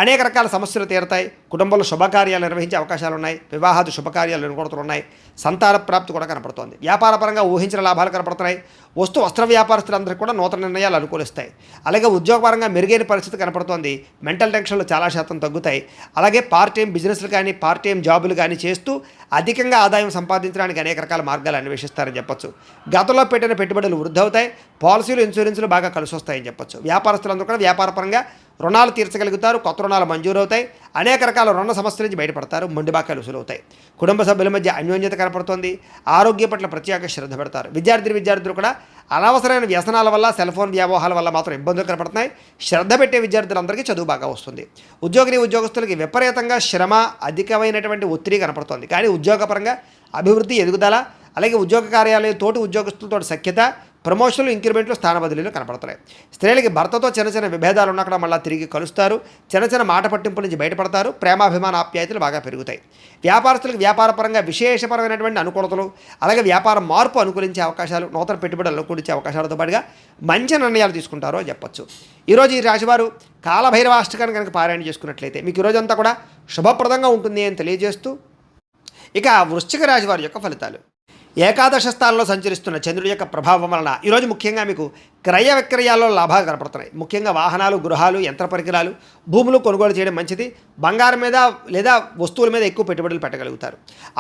అనేక రకాల సమస్యలు తీరుతాయి. కుటుంబంలో శుభకార్యాలు నిర్వహించే అవకాశాలు ఉన్నాయి. వివాహాది శుభకార్యాలు అనుకూలతలు ఉన్నాయి. సంతాన ప్రాప్తి కూడా కనపడుతోంది. వ్యాపారపరంగా ఊహించిన లాభాలు కనపడుతున్నాయి. వస్త్ర వ్యాపారస్తులందరికీ కూడా నూతన నిర్ణయాలు అనుకూలిస్తాయి. అలాగే ఉద్యోగపరంగా మెరుగైన పరిస్థితి కనపడుతోంది. మెంటల్ టెన్షన్లు చాలా శాతం తగ్గుతాయి. అలాగే పార్ట్ టైం బిజినెస్లు కానీ, పార్ట్ టైం జాబులు కానీ చేస్తూ అధికంగా ఆదాయం సంపాదించడానికి అనేక రకాల మార్గాలు అన్వేషిస్తారని చెప్పొచ్చు. గతంలో పెట్టిన పెట్టుబడులు వృద్ధి అవుతాయి. పాలసీలు, ఇన్సూరెన్సులు బాగా కలిసి వస్తాయని చెప్పొచ్చు. వ్యాపారస్తులందరూ కూడా వ్యాపారపరంగా రుణాలు తీర్చగలుగుతారు. కొత్త రుణాలు మంజూరవుతాయి. అనేక రకాల రుణ సమస్యల నుంచి బయటపడతారు. మొండి బాకాలు వసూలవుతాయి. కుటుంబ సభ్యుల మధ్య అన్యోన్యత కనపడుతోంది. ఆరోగ్య పట్ల ప్రత్యేక శ్రద్ధ పెడతారు. విద్యార్థులు కూడా అనవసరమైన వ్యసనాల వల్ల, సెల్ ఫోన్ వ్యామోహాల వల్ల మాత్రం ఇబ్బందులు కనపడుతున్నాయి. శ్రద్ధ పెట్టే విద్యార్థులందరికీ చదువు బాగా వస్తుంది. ఉద్యోగస్తులకి విపరీతంగా శ్రమ, అధికమైనటువంటి ఒత్తిడి కనపడుతోంది. కానీ ఉద్యోగపరంగా అభివృద్ధి, ఎదుగుదల, అలాగే ఉద్యోగ కార్యాలయం తోటి ఉద్యోగస్తులతో సఖ్యత, ప్రమోషన్లు, ఇంక్రిమెంట్లు, స్థాన బదిలీలు కనపడుతున్నాయి. స్త్రీలకి భర్తతో చిన్న చిన్న విభేదాలు ఉన్నక్కడ మళ్ళీ తిరిగి కలుస్తారు. చిన్న మాట పట్టింపుల నుంచి బయటపడతారు. ప్రేమాభిమాన ఆప్యాయతలు బాగా పెరుగుతాయి. వ్యాపారస్తులకు వ్యాపారపరంగా విశేషపరమైనటువంటి అనుకూలతలు, అలాగే వ్యాపార మార్పు అనుకూలించే అవకాశాలు, నూతన పెట్టుబడులు అనుకూలించే అవకాశాలతో పాటుగా మంచి నిర్ణయాలు తీసుకుంటారో చెప్పొచ్చు. ఈరోజు ఈ రాశివారు కాలభైరవాష్టకాన్ని కనుక పారాయణ చేసుకున్నట్లయితే మీకు ఈరోజంతా కూడా శుభప్రదంగా ఉంటుంది అని తెలియజేస్తూ, ఇక వృశ్చిక రాశి వారి యొక్క ఫలితాలు. ఏకాదశ స్థానంలో సంచరిస్తున్న చంద్రుడి యొక్క ప్రభావం వలన ఈరోజు ముఖ్యంగా మీకు క్రయ విక్రయాల్లో లాభాలు కనపడుతున్నాయి. ముఖ్యంగా వాహనాలు, గృహాలు, యంత్ర పరికరాలు, భూములు కొనుగోలు చేయడం మంచిది. బంగారం మీద లేదా వస్తువుల మీద ఎక్కువ పెట్టుబడులు పెట్టగలుగుతారు.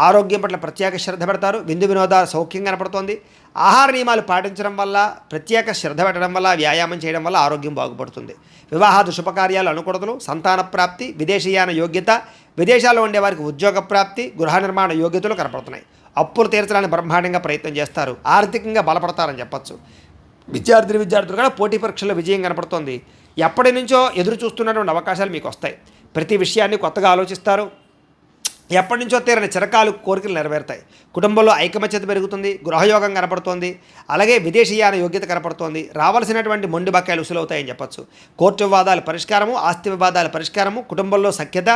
ఆరోగ్యం పట్ల ప్రత్యేక శ్రద్ధ పెడతారు. విందు వినోదాలు సౌఖ్యం కనపడుతోంది. ఆహార నియమాలు పాటించడం వల్ల, ప్రత్యేక శ్రద్ధ పెట్టడం వల్ల, వ్యాయామం చేయడం వల్ల ఆరోగ్యం బాగుపడుతుంది. వివాహాది శుభకార్యాలు అనుకూలతలు, సంతాన ప్రాప్తి, విదేశీయాన యోగ్యత, విదేశాల్లో ఉండేవారికి ఉద్యోగ ప్రాప్తి, గృహ నిర్మాణ యోగ్యతలు కనపడుతున్నాయి. అప్పులు తీర్చడానికి బ్రహ్మాండంగా ప్రయత్నం చేస్తారు. ఆర్థికంగా బలపడతారని చెప్పచ్చు. విద్యార్థులు కూడా పోటీ పరీక్షల్లో విజయం కనపడుతోంది. ఎప్పటి నుంచో ఎదురు చూస్తున్నటువంటి అవకాశాలు మీకు వస్తాయి. ప్రతి విషయాన్ని కొత్తగా ఆలోచిస్తారు. ఎప్పటి నుంచో తీరని చిరకాలు కోరికలు నెరవేరుతాయి. కుటుంబంలో ఐకమత్యత పెరుగుతుంది. గృహయోగం కనపడుతోంది. అలాగే విదేశీయాన యోగ్యత కనపడుతోంది. రావాల్సినటువంటి మొండి బకాయిలు ఉసులవుతాయని చెప్పచ్చు. కోర్టు వివాదాల పరిష్కారము, ఆస్తి వివాదాల పరిష్కారము, కుటుంబంలో సఖ్యత,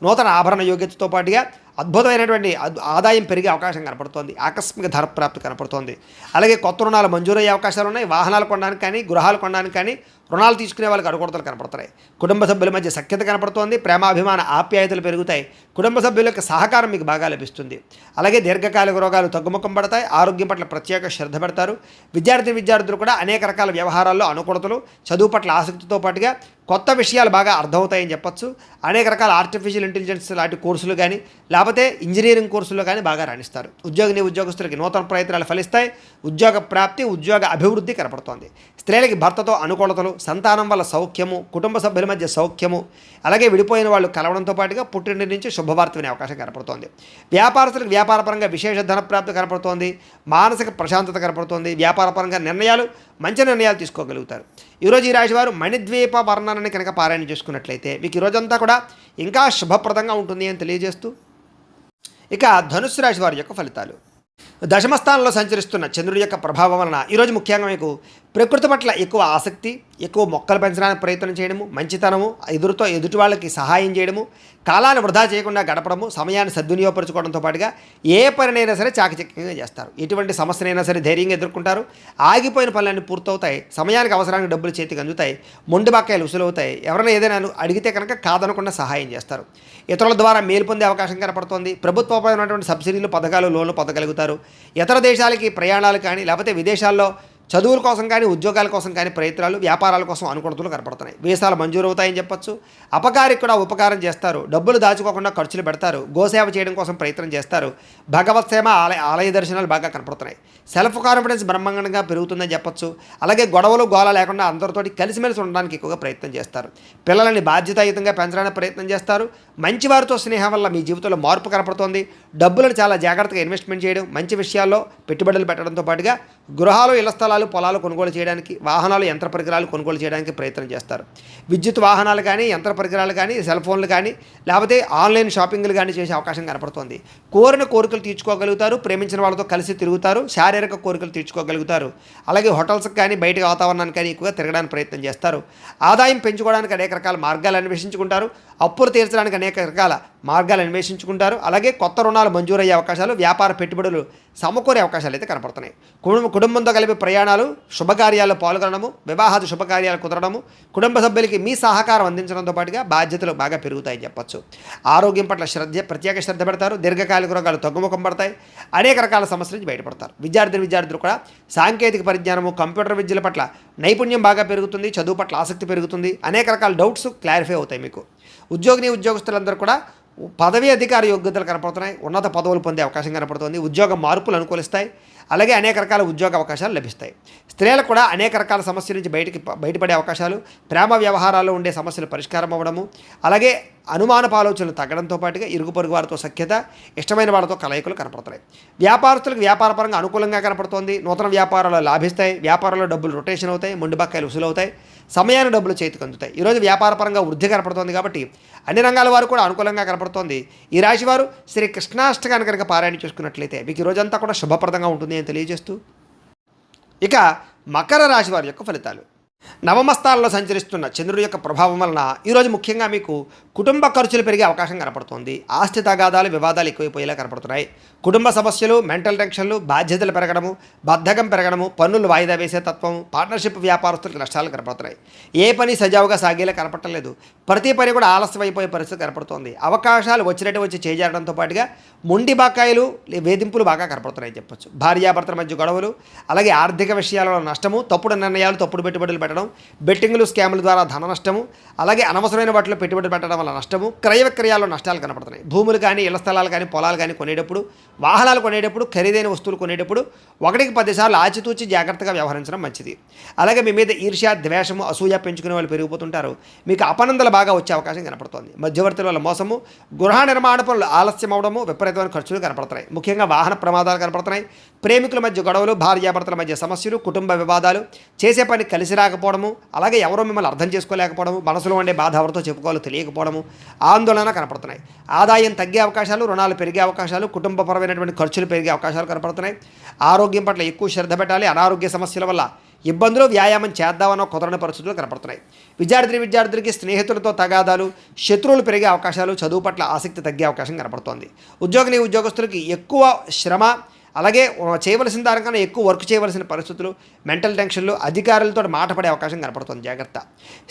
నూతన ఆభరణ యోగ్యతతో పాటుగా అద్భుతమైనటువంటి ఆదాయం పెరిగే అవకాశం కనపడుతోంది. ఆకస్మిక ధనప్రాప్తి కనపడుతోంది. అలాగే కొత్త రుణాలు మంజూరయ్యే అవకాశాలు ఉన్నాయి. వాహనాలు కొనడానికి కానీ, గృహాలు కొనడానికి కానీ, రుణాలు తీసుకునే వాళ్ళకి అడుగుడతలు కనపడతాయి. కుటుంబ సభ్యుల మధ్య సఖ్యత కనపడుతోంది. ప్రేమాభిమాన ఆప్యాయతలు పెరుగుతాయి. కుటుంబ సభ్యుల యొక్క సహకారం మీకు బాగా లభిస్తుంది. అలాగే దీర్ఘకాలిక రోగాలు తగ్గుముఖం పడతాయి. ఆరోగ్యం పట్ల ప్రత్యేక శ్రద్ధ పెడతారు. విద్యార్థులు కూడా అనేక రకాల వ్యవహారాల్లో అనుకూలతలు, చదువు పట్ల ఆసక్తితో పాటుగా కొత్త విషయాలు బాగా అర్థమవుతాయని చెప్పచ్చు. అనేక రకాల ఆర్టిఫిషియల్ ఇంటెలిజెన్స్ లాంటి కోర్సులు కానీ, లేకపోతే ఇంజనీరింగ్ కోర్సుల్లో కానీ బాగా రాణిస్తారు. ఉద్యోగస్తులకి నూతన ప్రయత్నాలు ఫలిస్తాయి. ఉద్యోగ ప్రాప్తి, ఉద్యోగ అభివృద్ధి కనపడుతోంది. స్త్రీలకి భర్తతో అనుకూలతలు, సంతానం వల్ల సౌఖ్యము, కుటుంబ సభ్యుల మధ్య సౌఖ్యము, అలాగే విడిపోయిన వాళ్ళు కలవడంతో పాటుగా పుట్టింటి నుంచి శుభవార్త వినే అవకాశం కనపడుతోంది. వ్యాపారస్తులకు వ్యాపారపరంగా విశేష ధనప్రాప్తి కనపడుతోంది. మానసిక ప్రశాంతత కనపడుతోంది. వ్యాపారపరంగా మంచి నిర్ణయాలు తీసుకోగలుగుతారు. ఈరోజు ఈ రాశివారు మణిద్వీప వర్ణనని కనుక పారాయణ చేసుకున్నట్లయితే మీకు ఈరోజంతా కూడా ఇంకా శుభప్రదంగా ఉంటుంది అని తెలియజేస్తూ, ఇక ధనుస్సు రాశి వారి యొక్క ఫలితాలు. దశమస్థానంలో సంచరిస్తున్న చంద్రుడి యొక్క ప్రభావం వలన ఈరోజు ముఖ్యంగా మీకు ప్రకృతి పట్ల ఎక్కువ ఆసక్తి, ఎక్కువ మొక్కలు పెంచడానికి ప్రయత్నం చేయడము, మంచితనము, ఎదుటి వాళ్ళకి సహాయం చేయడము, కాలాన్ని వృధా చేయకుండా గడపడము, సమయాన్ని సద్వినియోగపరచుకోవడంతో పాటుగా ఏ పనినైనా సరే చాకచక్యంగా చేస్తారు. ఎటువంటి సమస్యనైనా సరే ధైర్యంగా ఎదుర్కొంటారు. ఆగిపోయిన పనులన్నీ పూర్తవుతాయి. సమయానికి అవసరానికి డబ్బులు చేతికి అందుతాయి. మొండి బకాయిలు ఉసులవుతాయి. ఎవరైనా ఏదైనా అడిగితే కనుక కాదనకుండా సహాయం చేస్తారు. ఇతరుల ద్వారా మేలు పొందే అవకాశం కనపడుతోంది. ప్రభుత్వపరమైనటువంటి సబ్సిడీలు, పథకాలు, లోన్లు పొందగలుగుతారు. ఇతర దేశాలకి ప్రయాణాలు కానీ, లేకపోతే విదేశాల్లో చదువుల కోసం కానీ, ఉద్యోగాల కోసం కానీ ప్రయత్నాలు, వ్యాపారాల కోసం అనుకూలతలు కనపడుతున్నాయి. వీసాలు మంజూరు అవుతాయని చెప్పొచ్చు. అపకారికి కూడా ఉపకారం చేస్తారు. డబ్బులు దాచుకోకుండా ఖర్చులు పెడతారు. గోసేవ చేయడం కోసం ప్రయత్నం చేస్తారు. భగవత్ సేవ, ఆలయ దర్శనాలు బాగా కనపడుతున్నాయి. సెల్ఫ్ కాన్ఫిడెన్స్ బ్రహ్మాండంగా పెరుగుతుందని చెప్పొచ్చు. అలాగే గొడవలు, గోల లేకుండా అందరితోటి కలిసిమెలిసి ఉండడానికి ఎక్కువగా ప్రయత్నం చేస్తారు. పిల్లలని బాధ్యతాయుతంగా పెంచడానికి ప్రయత్నం చేస్తారు. మంచి వారితో స్నేహం వల్ల మీ జీవితంలో మార్పు కనపడుతోంది. డబ్బులను చాలా జాగ్రత్తగా ఇన్వెస్ట్మెంట్ చేయడం, మంచి విషయాల్లో పెట్టుబడులు పెట్టడంతో పాటుగా గృహాలు, ఇళ్ల స్థలాలు, పొలాలు కొనుగోలు చేయడానికి, వాహనాలు, యంత్ర పరికరాలు కొనుగోలు చేయడానికి ప్రయత్నం చేస్తారు. విద్యుత్ వాహనాలు కానీ, యంత్ర పరికరాలు కానీ, సెల్ ఫోన్లు కానీ, లేకపోతే ఆన్లైన్ షాపింగ్లు కానీ చేసే అవకాశం కనపడుతోంది. కోరిన కోరికలు తీర్చుకోగలుగుతారు. ప్రేమించిన వాళ్ళతో కలిసి తిరుగుతారు. శారీరక కోరికలు తీర్చుకోగలుగుతారు. అలాగే హోటల్స్కి కానీ, బయట వాతావరణానికి కానీ ఎక్కువగా తిరగడానికి ప్రయత్నం చేస్తారు. ఆదాయం పెంచుకోవడానికి అనేక రకాల మార్గాలు అన్వేషించుకుంటారు. అప్పులు తీర్చడానికి అనేక రకాల మార్గాలు అన్వేషించుకుంటారు. అలాగే కొత్త రుణాలు మంజూరయ్యే అవకాశాలు, వ్యాపార పెట్టుబడులు సమకూరే అవకాశాలు అయితే కనపడుతున్నాయి. కుటుంబంతో కలిపి ప్రయాణాలు, శుభకార్యాల్లో పాల్గొనడము, వివాహాది శుభకార్యాలు కుదరడము, కుటుంబ సభ్యులకి మీ సహకారం అందించడంతో పాటుగా బాధ్యతలు బాగా పెరుగుతాయని చెప్పొచ్చు. ఆరోగ్యం పట్ల ప్రత్యేక శ్రద్ధ పెడతారు. దీర్ఘకాలిక రోగాలు తగ్గుముఖం పడతాయి. అనేక రకాల సమస్యల నుంచి బయటపడతారు. విద్యార్థులు కూడా సాంకేతిక పరిజ్ఞానము, కంప్యూటర్ విద్యల పట్ల నైపుణ్యం బాగా పెరుగుతుంది. చదువు పట్ల ఆసక్తి పెరుగుతుంది. అనేక రకాల డౌట్స్ క్లారిఫై అవుతాయి మీకు. ఉద్యోగస్తులందరూ కూడా పదవీ అధికార యోగ్యతలు కనపడుతున్నాయి. ఉన్నత పదవులు పొందే అవకాశం కనపడుతుంది. ఉద్యోగ మార్పులు అనుకూలిస్తాయి. అలాగే అనేక రకాల ఉద్యోగ అవకాశాలు లభిస్తాయి. స్త్రీలకు కూడా అనేక రకాల సమస్యల నుంచి బయటపడే అవకాశాలు, ప్రేమ వ్యవహారాల్లో ఉండే సమస్యలు పరిష్కారం అవ్వడము, అలాగే అనుమానపు ఆలోచనలు తగ్గడంతో పాటుగా ఇరుగు పొరుగు వారితో సఖ్యత, ఇష్టమైన వాళ్ళతో కలయికలు కనపడుతున్నాయి. వ్యాపారస్తులకు వ్యాపారపరంగా అనుకూలంగా కనపడుతోంది. నూతన వ్యాపారాలు లాభిస్తాయి. వ్యాపారంలో డబ్బులు రొటేషన్ అవుతాయి. మొండి బకాయిలు వసూలవుతాయి. సమయాన్ని డబ్బులు చేతికి అందుతాయి. ఈరోజు వ్యాపారపరంగా వృద్ధి కనపడుతోంది కాబట్టి అన్ని రంగాల వారు కూడా అనుకూలంగా కనపడుతోంది. ఈ రాశి వారు శ్రీ కృష్ణాష్టకాన్ని కనుక పారాయణ చేసుకున్నట్లయితే మీకు ఈ రోజంతా కూడా శుభప్రదంగా ఉంటుంది అని తెలియజేస్తూ, ఇక మకర రాశి వారి యొక్క ఫలితాలు. నవమ స్థానంలో సంచరిస్తున్న చంద్రుడి యొక్క ప్రభావం వలన ఈరోజు ముఖ్యంగా మీకు కుటుంబ ఖర్చులు పెరిగే అవకాశం కనపడుతోంది. ఆస్తి తగాదాలు, వివాదాలు ఎక్కువైపోయేలా కనపడుతున్నాయి. కుటుంబ సమస్యలు, మెంటల్ టెన్షన్లు, బాధ్యతలు పెరగడము, బద్ధకం పెరగడము, పన్నులు వాయిదా వేసే తత్వం, పార్ట్నర్షిప్ వ్యాపారస్తులకు నష్టాలు కనపడుతున్నాయి. ఏ పని సజావుగా సాగేలా కనపడలేదు. ప్రతి పని కూడా ఆలస్యం అయిపోయే పరిస్థితి కనపడుతోంది. అవకాశాలు వచ్చినట్టు వచ్చి చేజారడంతో పాటుగా మొండి బకాయిలు, వేధింపులు బాగా కనపడుతున్నాయని చెప్పొచ్చు. భార్యాభర్తల మధ్య గొడవలు, అలాగే ఆర్థిక విషయాలలో నష్టము, తప్పుడు నిర్ణయాలు, తప్పుడు పెట్టుబడులు పెట్టడం, బెట్టింగ్లు, స్కాముల ద్వారా ధన నష్టము, అలాగే అనవసరమైన వాటిలో పెట్టుబడి పెట్టడం వల్ల నష్టము, క్రయ విక్రయాల్లో నష్టాలు కనపడుతున్నాయి. భూములు కానీ, ఇళ్ల స్థలాలు కానీ, పొలాలు కానీ కొనేటప్పుడు, వాహనాలు కొనేటప్పుడు, ఖరీదైన వస్తువులు కొనేటప్పుడు 1కి 10 సార్లు ఆచితూచి జాగ్రత్తగా వ్యవహరించడం మంచిది. అలాగే మీ మీద ఈర్ష్య, ద్వేషము, అసూయ పెంచుకునే వాళ్ళు పెరిగిపోతుంటారు. మీకు అపనందలు బాగా వచ్చే అవకాశం కనపడుతోంది. మధ్యవర్తుల వల్ల మోసము, గృహ నిర్మాణ పనులు ఆలస్యం అవడము, విపరీతమైన ఖర్చులు కనపడుతున్నాయి. ముఖ్యంగా వాహన ప్రమాదాలు కనపడుతున్నాయి. ప్రేమికుల మధ్య గొడవలు, భార్యాభర్తల మధ్య సమస్యలు, కుటుంబ వివాదాలు, చేసే పని కలిసి రాకపోవడము, అలాగే ఎవరో మిమ్మల్ని అర్థం చేసుకోలేకపోవడము, మనసులో ఉండే బాధ ఎవరితో చెప్పుకోవాలో తెలియకపోవడము, ఆందోళన కనపడుతున్నాయి. ఆదాయం తగ్గే అవకాశాలు, రుణాలు పెరిగే అవకాశాలు, కుటుంబపరమైనటువంటి ఖర్చులు పెరిగే అవకాశాలు కనపడుతున్నాయి. ఆరోగ్యం పట్ల ఎక్కువ శ్రద్ధ పెట్టాలి. అనారోగ్య సమస్యల వల్ల ఇబ్బందులు, వ్యాయామం చేద్దామన్న కుదరని పరిస్థితులు కనపడుతున్నాయి. విద్యార్థులకి స్నేహితులతో తగాదాలు, శత్రువులు పెరిగే అవకాశాలు, చదువు పట్ల ఆసక్తి తగ్గే అవకాశం కనపడుతోంది. ఉద్యోగస్తులకి ఎక్కువ శ్రమ, అలాగే చేయవలసిన దానికన్నా ఎక్కువ వర్క్ చేయవలసిన పరిస్థితులు, మెంటల్ టెన్షన్లు, అధికారులతో మాట పడే అవకాశం కనపడుతుంది. జాగ్రత్త.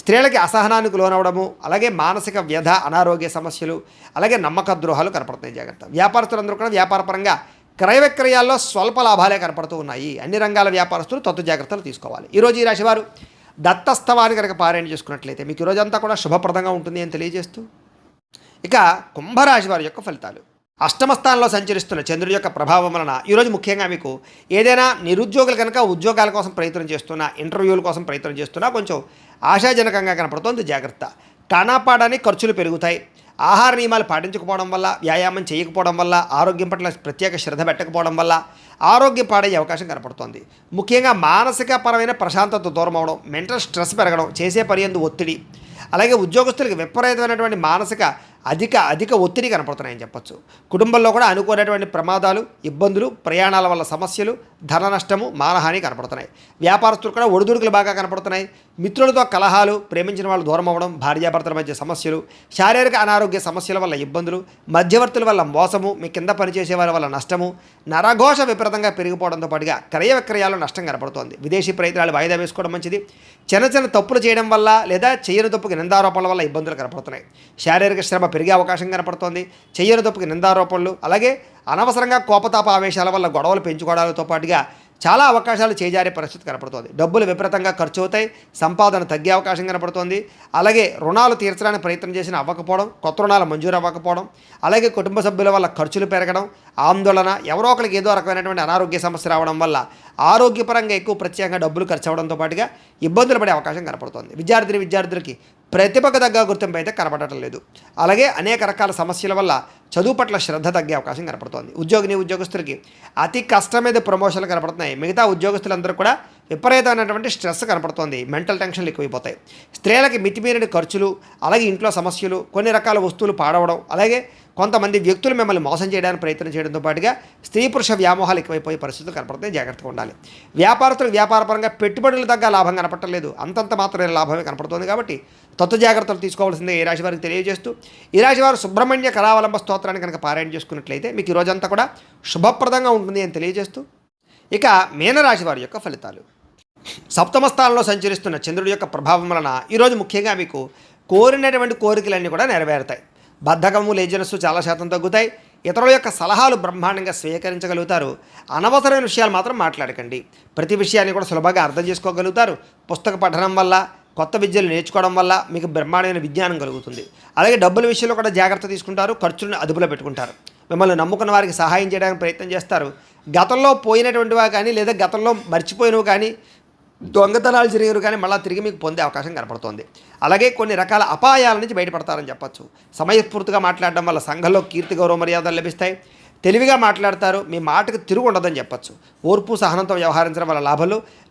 స్త్రీలకి అసహనానికి లోనవడము, అలాగే మానసిక వ్యధ, అనారోగ్య సమస్యలు, అలాగే నమ్మక ద్రోహాలు కనపడుతున్నాయి. జాగ్రత్త. వ్యాపారస్తులందరూ కూడా వ్యాపారపరంగా క్రయ విక్రయాల్లో స్వల్ప లాభాలే కనపడుతూ ఉన్నాయి. అన్ని రంగాల వ్యాపారస్తులు తత్వ జాగ్రత్తలు తీసుకోవాలి. ఈరోజు ఈ రాశివారు దత్తస్తవాన్ని కనుక పారాయణ చేసుకున్నట్లయితే మీకు ఈ రోజంతా కూడా శుభప్రదంగా ఉంటుంది అని తెలియజేస్తూ, ఇక కుంభరాశి వారి యొక్క ఫలితాలు. అష్టమ స్థానంలో సంచరిస్తున్న చంద్రుడి యొక్క ప్రభావం వలన ఈరోజు ముఖ్యంగా మీకు ఏదైనా నిరుద్యోగులు కనుక ఉద్యోగాల కోసం ప్రయత్నం చేస్తున్నా, ఇంటర్వ్యూల కోసం ప్రయత్నం చేస్తున్నా కొంచెం ఆశాజనకంగా కనపడుతోంది. జాగ్రత్త. కానాపాడానికి ఖర్చులు పెరుగుతాయి. ఆహార నియమాలు పాటించకపోవడం వల్ల, వ్యాయామం చేయకపోవడం వల్ల, ఆరోగ్యం పట్ల ప్రత్యేక శ్రద్ధ పెట్టకపోవడం వల్ల ఆరోగ్యం పాడయ్యే అవకాశం కనపడుతోంది. ముఖ్యంగా మానసిక పరమైన ప్రశాంతత దూరం అవడం, మెంటల్ స్ట్రెస్ పెరగడం, చేసే పని యందు ఒత్తిడి, అలాగే ఉద్యోగస్తులకు విపరీతమైనటువంటి మానసిక అధిక ఒత్తిడి కనపడుతున్నాయని చెప్పొచ్చు. కుటుంబంలో కూడా అనుకోనటువంటి ప్రమాదాలు, ఇబ్బందులు, ప్రయాణాల వల్ల సమస్యలు, ధన నష్టము, మానహాని కనపడుతున్నాయి. వ్యాపారస్తులు కూడా ఒడిదుడుకులు బాగా కనపడుతున్నాయి. మిత్రులతో కలహాలు, ప్రేమించిన వాళ్ళు దూరం అవ్వడం, భార్యాభర్తల మధ్య సమస్యలు, శారీరక అనారోగ్య సమస్యల వల్ల ఇబ్బందులు, మధ్యవర్తుల వల్ల మోసము, మీ కింద పనిచేసే వారి వల్ల నష్టము, నరఘోష విపరీతంగా పెరిగిపోవడంతో పాటుగా క్రయ విక్రయాలు నష్టం కనపడుతోంది. విదేశీ ప్రయత్నాలు వాయిదా వేసుకోవడం మంచిది. చిన్న తప్పులు చేయడం వల్ల లేదా చేయని తప్పుకి నిందారోపణల వల్ల ఇబ్బందులు కనపడుతున్నాయి. శారీరక శ్రమ పెరిగే అవకాశం కనపడుతోంది. చేయని తప్పుకి నిందారోపణలు, అలాగే అనవసరంగా కోపతాప ఆవేశాల వల్ల గొడవలు పెంచుకోవడాలతో పాటుగా చాలా అవకాశాలు చేజారే పరిస్థితి కనపడుతోంది. డబ్బులు విపరీతంగా ఖర్చు అవుతాయి. సంపాదన తగ్గే అవకాశం కనపడుతోంది. అలాగే రుణాలు తీర్చడానికి ప్రయత్నం చేసిన అవ్వకపోవడం, కొత్త రుణాలు మంజూరు అవ్వకపోవడం, అలాగే కుటుంబ సభ్యుల వల్ల ఖర్చులు పెరగడం, ఆందోళన, ఎవరో ఒకరికి ఏదో రకమైనటువంటి అనారోగ్య సమస్య రావడం వల్ల ఆరోగ్యపరంగా ఎక్కువ ప్రత్యేకంగా డబ్బులు ఖర్చు అవడంతో పాటుగా ఇబ్బందులు పడే అవకాశం కనపడుతోంది. విద్యార్థులకి ప్రతిభకు తగ్గ గుర్తింపు అయితే కనపడటం లేదు. అలాగే అనేక రకాల సమస్యల వల్ల చదువు పట్ల శ్రద్ధ తగ్గే అవకాశం కనపడుతోంది. ఉద్యోగస్తులకి అతి కష్టం మీద ప్రమోషన్లు కనపడుతున్నాయి. మిగతా ఉద్యోగస్తులందరూ కూడా విపరీతమైనటువంటి స్ట్రెస్ కనపడుతోంది. మెంటల్ టెన్షన్లు ఎక్కువైపోతాయి. స్త్రీలకి మితిమీరిన ఖర్చులు, అలాగే ఇంట్లో సమస్యలు, కొన్ని రకాల వస్తువులు పాడవడం, అలాగే కొంతమంది వ్యక్తులు మిమ్మల్ని మోసం చేయడానికి ప్రయత్నం చేయడంతో పాటుగా స్త్రీ పురుష వ్యామోహాలు ఎక్కువైపోయే పరిస్థితులు కనపడుతున్నాయి. జాగ్రత్తగా ఉండాలి. వ్యాపారస్తులకు వ్యాపారపరంగా పెట్టుబడులు తగ్గ లాభం కనపడలేదు. అంతంత మాత్రమే లాభమే కనపడుతుంది. కాబట్టి జాగ్రత్తలు తీసుకోవాల్సిందే ఈ రాశి వారికి తెలియజేస్తూ, ఈ రాశి వారు సుబ్రహ్మణ్య కళావలంబ స్తోత్రాన్ని కనుక పారాయణ చేసుకున్నట్లయితే మీకు ఈ రోజంతా కూడా శుభప్రదంగా ఉంటుంది అని తెలియజేస్తూ, ఇక మీనరాశి వారి యొక్క ఫలితాలు. సప్తమ స్థానంలో సంచరిస్తున్న చంద్రుడి యొక్క ప్రభావం వలన ఈరోజు ముఖ్యంగా మీకు కోరినటువంటి కోరికలన్నీ కూడా నెరవేరుతాయి. బద్ధకము, లేజినెస్ చాలా శాతం తగ్గుతాయి. ఇతరుల యొక్క సలహాలు బ్రహ్మాండంగా స్వీకరించగలుగుతారు. అనవసరమైన విషయాలు మాత్రం మాట్లాడకండి. ప్రతి విషయాన్ని కూడా సులభంగా అర్థం చేసుకోగలుగుతారు. పుస్తక పఠనం వల్ల, కొత్త విద్యలు నేర్చుకోవడం వల్ల మీకు బ్రహ్మాండమైన విజ్ఞానం కలుగుతుంది. అలాగే డబ్బుల విషయంలో కూడా జాగ్రత్త తీసుకుంటారు. ఖర్చులను అదుపులో పెట్టుకుంటారు. మిమ్మల్ని నమ్ముకున్న వారికి సహాయం చేయడానికి ప్రయత్నం చేస్తారు. గతంలో పోయినటువంటివా కానీ, లేదా గతంలో మర్చిపోయినవి కానీ, దొంగతనాలు జరిగినవి కానీ మళ్ళీ తిరిగి మీకు పొందే అవకాశం కనపడుతోంది. అలాగే కొన్ని రకాల అపాయాల నుంచి బయటపడతారని చెప్పచ్చు. సమయస్ఫూర్తిగా మాట్లాడడం వల్ల సంఘంలో కీర్తి, గౌరవ మర్యాదలు లభిస్తాయి. తెలివిగా మాట్లాడతారు. మీ మాటకు తిరుగు ఉండదని చెప్పచ్చు. ఓర్పు, సహనంతో వ్యవహరించడం వల్ల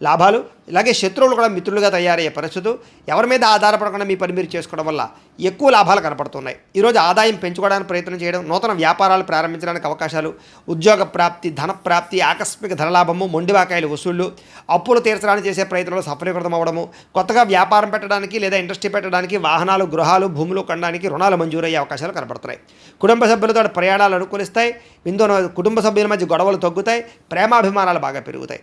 లాభాలు, ఇలాగే శత్రువులు కూడా మిత్రులుగా తయారయ్యే పరిస్థితులు, ఎవరి మీద ఆధారపడకుండా మీ పని మీరు చేసుకోవడం వల్ల ఎక్కువ లాభాలు కనపడుతున్నాయి. ఈరోజు ఆదాయం పెంచుకోవడానికి ప్రయత్నం చేయడం, నూతన వ్యాపారాలు ప్రారంభించడానికి అవకాశాలు, ఉద్యోగ ప్రాప్తి, ధన ప్రాప్తి, ఆకస్మిక ధనలాభము, మొండివాకాయలు వసూళ్లు, అప్పులు తీర్చడానికి చేసే ప్రయత్నంలో సఫలీకృతం అవ్వడము, కొత్తగా వ్యాపారం పెట్టడానికి లేదా ఇండస్ట్రీ పెట్టడానికి, వాహనాలు, గృహాలు, భూములు కొనడానికి రుణాలు మంజూరయ్యే అవకాశాలు కనపడుతున్నాయి. కుటుంబ సభ్యులతో ప్రయాణాలు అనుకూలిస్తాయి. ఇందులో కుటుంబ సభ్యుల మధ్య గొడవలు తగ్గుతాయి. ప్రేమాభిమానాలు బాగా పెరుగుతాయి.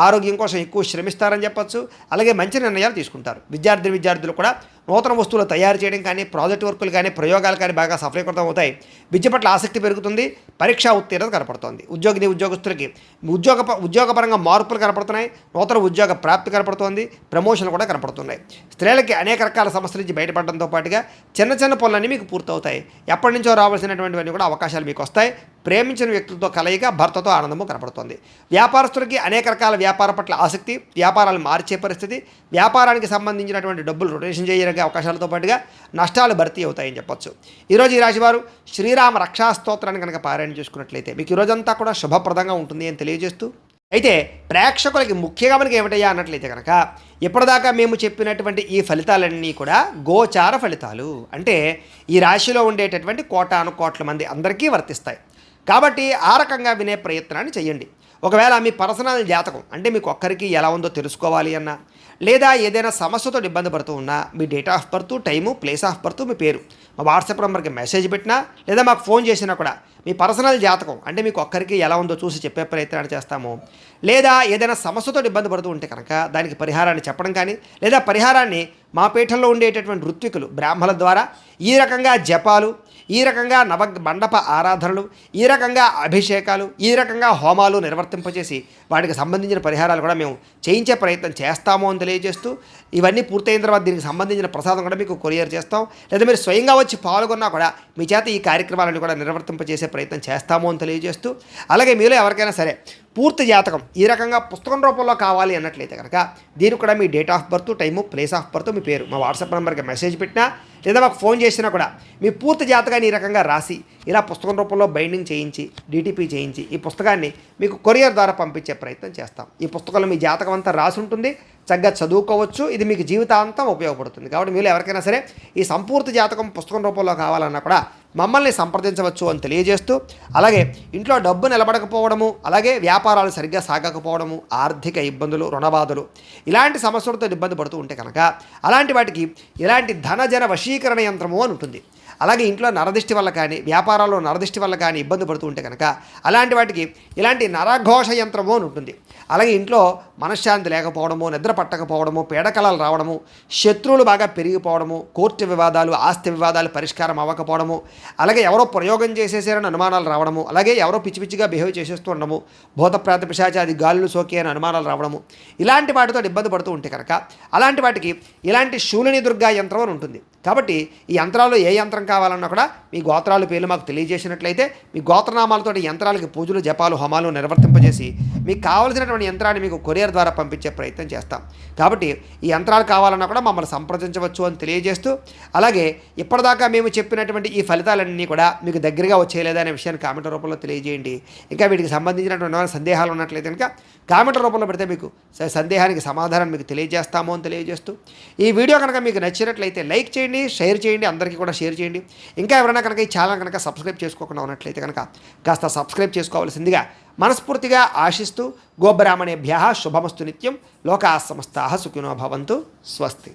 ఆరోగ్యం కోసం ఎక్కువ శ్రమిస్తారని చెప్పచ్చు. అలాగే మంచి నిర్ణయాలు తీసుకుంటారు. విద్యార్థులు కూడా నూతన వస్తువులు తయారు చేయడం కానీ, ప్రాజెక్ట్ వర్కులు కానీ, ప్రయోగాలు కానీ బాగా సఫలీకృతం అవుతాయి. విద్య పట్ల ఆసక్తి పెరుగుతుంది. పరీక్షా ఉత్తీర్ణత కనపడుతోంది. ఉద్యోగస్తులకి ఉద్యోగపరంగా మార్పులు కనపడుతున్నాయి. నూతన ఉద్యోగ ప్రాప్తి కనపడుతోంది. ప్రమోషన్లు కూడా కనపడుతున్నాయి. స్త్రీలకి అనేక రకాల సమస్యల నుంచి బయటపడడంతో పాటుగా చిన్న పనులన్నీ మీకు పూర్తవుతాయి. ఎప్పటి నుంచో రావాల్సినటువంటివన్నీ కూడా అవకాశాలు మీకు వస్తాయి. ప్రేమించిన వ్యక్తులతో కలయిక, భర్తతో ఆనందము కనపడుతుంది. వ్యాపారస్తులకి అనేక రకాల వ్యాపారం పట్ల ఆసక్తి, వ్యాపారాలు మార్చే పరిస్థితి, వ్యాపారానికి సంబంధించినటువంటి డబ్బులు రొటేషన్ చేయగలిగే అవకాశాలతో పాటుగా నష్టాలు భర్తీ అవుతాయని చెప్పొచ్చు. ఈరోజు ఈ రాశివారు శ్రీరామ రక్షా స్తోత్రాన్ని కనుక పారాయణ చేసుకున్నట్లయితే మీకు ఈరోజంతా కూడా శుభప్రదంగా ఉంటుంది అని తెలియజేస్తూ, అయితే ప్రేక్షకులకి ముఖ్యంగా మనకి ఏమిటయ్యా అన్నట్లయితే కనుక ఇప్పటిదాకా మేము చెప్పినటువంటి ఈ ఫలితాలన్నీ కూడా గోచార ఫలితాలు. అంటే ఈ రాశిలో ఉండేటటువంటి కోటాను మంది అందరికీ వర్తిస్తాయి. కాబట్టి ఆ రకంగా వినే ప్రయత్నాన్ని చేయండి. ఒకవేళ మీ పర్సనల్ జాతకం అంటే మీకు ఒక్కరికి ఎలా ఉందో తెలుసుకోవాలి అన్నా, లేదా ఏదైనా సమస్యతో ఇబ్బంది పడుతూ ఉన్నా, మీ date of birth, time, place of birth, మీ పేరు మా వాట్సాప్ నెంబర్కి మెసేజ్ పెట్టినా, లేదా మాకు ఫోన్ చేసినా కూడా మీ పర్సనల్ జాతకం అంటే మీకు ఒక్కరికి ఎలా ఉందో చూసి చెప్పే ప్రయత్నాన్ని చేస్తాము. లేదా ఏదైనా సమస్యతో ఇబ్బంది పడుతూ ఉంటే కనుక దానికి పరిహారాన్ని చెప్పడం కానీ, లేదా పరిహారాన్ని మా పీఠంలో ఉండేటటువంటి ఋత్వికులు, బ్రాహ్మణుల ద్వారా ఈ రకంగా జపాలు, ఈ రకంగా మండప ఆరాధనలు, ఈ రకంగా అభిషేకాలు, ఈ రకంగా హోమాలు నిర్వర్తింపజేసి వాటికి సంబంధించిన పరిహారాలు కూడా మేము చేయించే ప్రయత్నం చేస్తాము అని తెలియజేస్తూ, ఇవన్నీ పూర్తయిన తర్వాత దీనికి సంబంధించిన ప్రసాదం కూడా మీకు కొరియర్ చేస్తాం. లేదా మీరు స్వయంగా వచ్చి పాల్గొన్నా కూడా మీ చేత ఈ కార్యక్రమాలను కూడా నిర్వర్తింపజేసే ప్రయత్నం చేస్తాము అని తెలియజేస్తూ, అలాగే మీలో ఎవరికైనా సరే పూర్తి జాతకం ఈ రకంగా పుస్తకం రూపంలో కావాలి అన్నట్లయితే కనుక దీనికి కూడా మీ date of birth, time, place of birth, మీ పేరు మా వాట్సాప్ నెంబర్కి మెసేజ్ పెట్టినా, లేదా మాకు ఫోన్ చేసినా కూడా మీ పూర్తి జాతకాన్ని ఈ రకంగా రాసి ఇలా పుస్తకం రూపంలో బైండింగ్ చేయించి, డిటిపి చేయించి ఈ పుస్తకాన్ని మీకు కొరియర్ ద్వారా పంపించే ప్రయత్నం చేస్తాం. ఈ పుస్తకంలో మీ జాతకం అంతా రాసి ఉంటుంది. చక్కగా చదువుకోవచ్చు. ఇది మీకు జీవితాంతం ఉపయోగపడుతుంది. కాబట్టి మీరు ఎవరికైనా సరే ఈ సంపూర్తి జాతకం పుస్తకం రూపంలో కావాలన్నా కూడా మమ్మల్ని సంప్రదించవచ్చు అని తెలియజేస్తూ, అలాగే ఇంట్లో డబ్బు నిలబడకపోవడము, అలాగే వ్యాపారాలు సరిగ్గా సాగకపోవడము, ఆర్థిక ఇబ్బందులు, రుణబాధలు ఇలాంటి సమస్యలతో ఇబ్బంది పడుతూ ఉంటే కనుక అలాంటి వాటికి ఇలాంటి ధనజన వశీకరణ యంత్రము అని ఉంటుంది. అలాగే ఇంట్లో నరదిష్టి వల్ల కానీ, వ్యాపారాల్లో నరదిష్టి వల్ల కానీ ఇబ్బంది పడుతూ ఉంటే కనుక అలాంటి వాటికి ఇలాంటి నరఘోష యంత్రము అని ఉంటుంది. అలాగే ఇంట్లో మనశ్శాంతి లేకపోవడము, నిద్ర పట్టకపోవడము, పీడకలాలు రావడము, శత్రువులు బాగా పెరిగిపోవడము, కోర్టు వివాదాలు, ఆస్తి వివాదాలు పరిష్కారం అవ్వకపోవడము, అలాగే ఎవరో ప్రయోగం చేసేసారని అనుమానాలు రావడము, అలాగే ఎవరో పిచ్చి పిచ్చిగా బిహేవ్ చేసేస్తూ ఉండడము, భూతప్రాత పిశాచాది గాలులు సోకి అని అనుమానాలు రావడము, ఇలాంటి వాటితో ఇబ్బంది పడుతూ ఉంటే కనుక అలాంటి వాటికి ఇలాంటి శూలిని దుర్గా యంత్రం అని ఉంటుంది. కాబట్టి ఈ యంత్రాల్లో ఏ యంత్రం కావాలన్నా కూడా మీ గోత్రాల పేర్లు మాకు తెలియజేసినట్లయితే మీ గోత్రనామాలతో యంత్రాలకి పూజలు, జపాలు, హోమాలు నిర్వర్తింపజేసి మీకు కావలసినటువంటి యంత్రాన్ని మీకు కొరియర్ ద్వారా పంపించే ప్రయత్నం చేస్తాం. కాబట్టి ఈ యంత్రాలు కావాలన్నా కూడా మమ్మల్ని సంప్రదించవచ్చు అని తెలియజేస్తూ, అలాగే ఇప్పటిదాకా మేము చెప్పినటువంటి ఈ ఫలితాలన్నీ కూడా మీకు దగ్గరగా వచ్చేయలేదా అనే విషయాన్ని కామెంట్ రూపంలో తెలియజేయండి. ఇంకా వీటికి సంబంధించినటువంటి సందేహాలు ఉన్నట్లయితే కనుక కామెంట్ రూపంలో పెడితే మీకు సందేహానికి సమాధానం మీకు తెలియజేస్తాము అని తెలియజేస్తూ, ఈ వీడియో కనుక మీకు నచ్చినట్లయితే లైక్ చేయండి, షేర్ చేయండి, అందరికీ కూడా షేర్ చేయండి. ఇంకా ఎవరైనా కనుక ఈ ఛానల్ కనుక సబ్స్క్రైబ్ చేసుకోకుండా ఉన్నట్లయితే కనుక కాస్త సబ్స్క్రైబ్ చేసుకోవాల్సిందిగా మనస్ఫూర్తిగా ఆశిస్తూ, గోబ్రాహ్మణేభ్యః శుభమస్తు నిత్యం, లోకాః సమస్తాః సుఖినో భవంతు. స్వస్తి.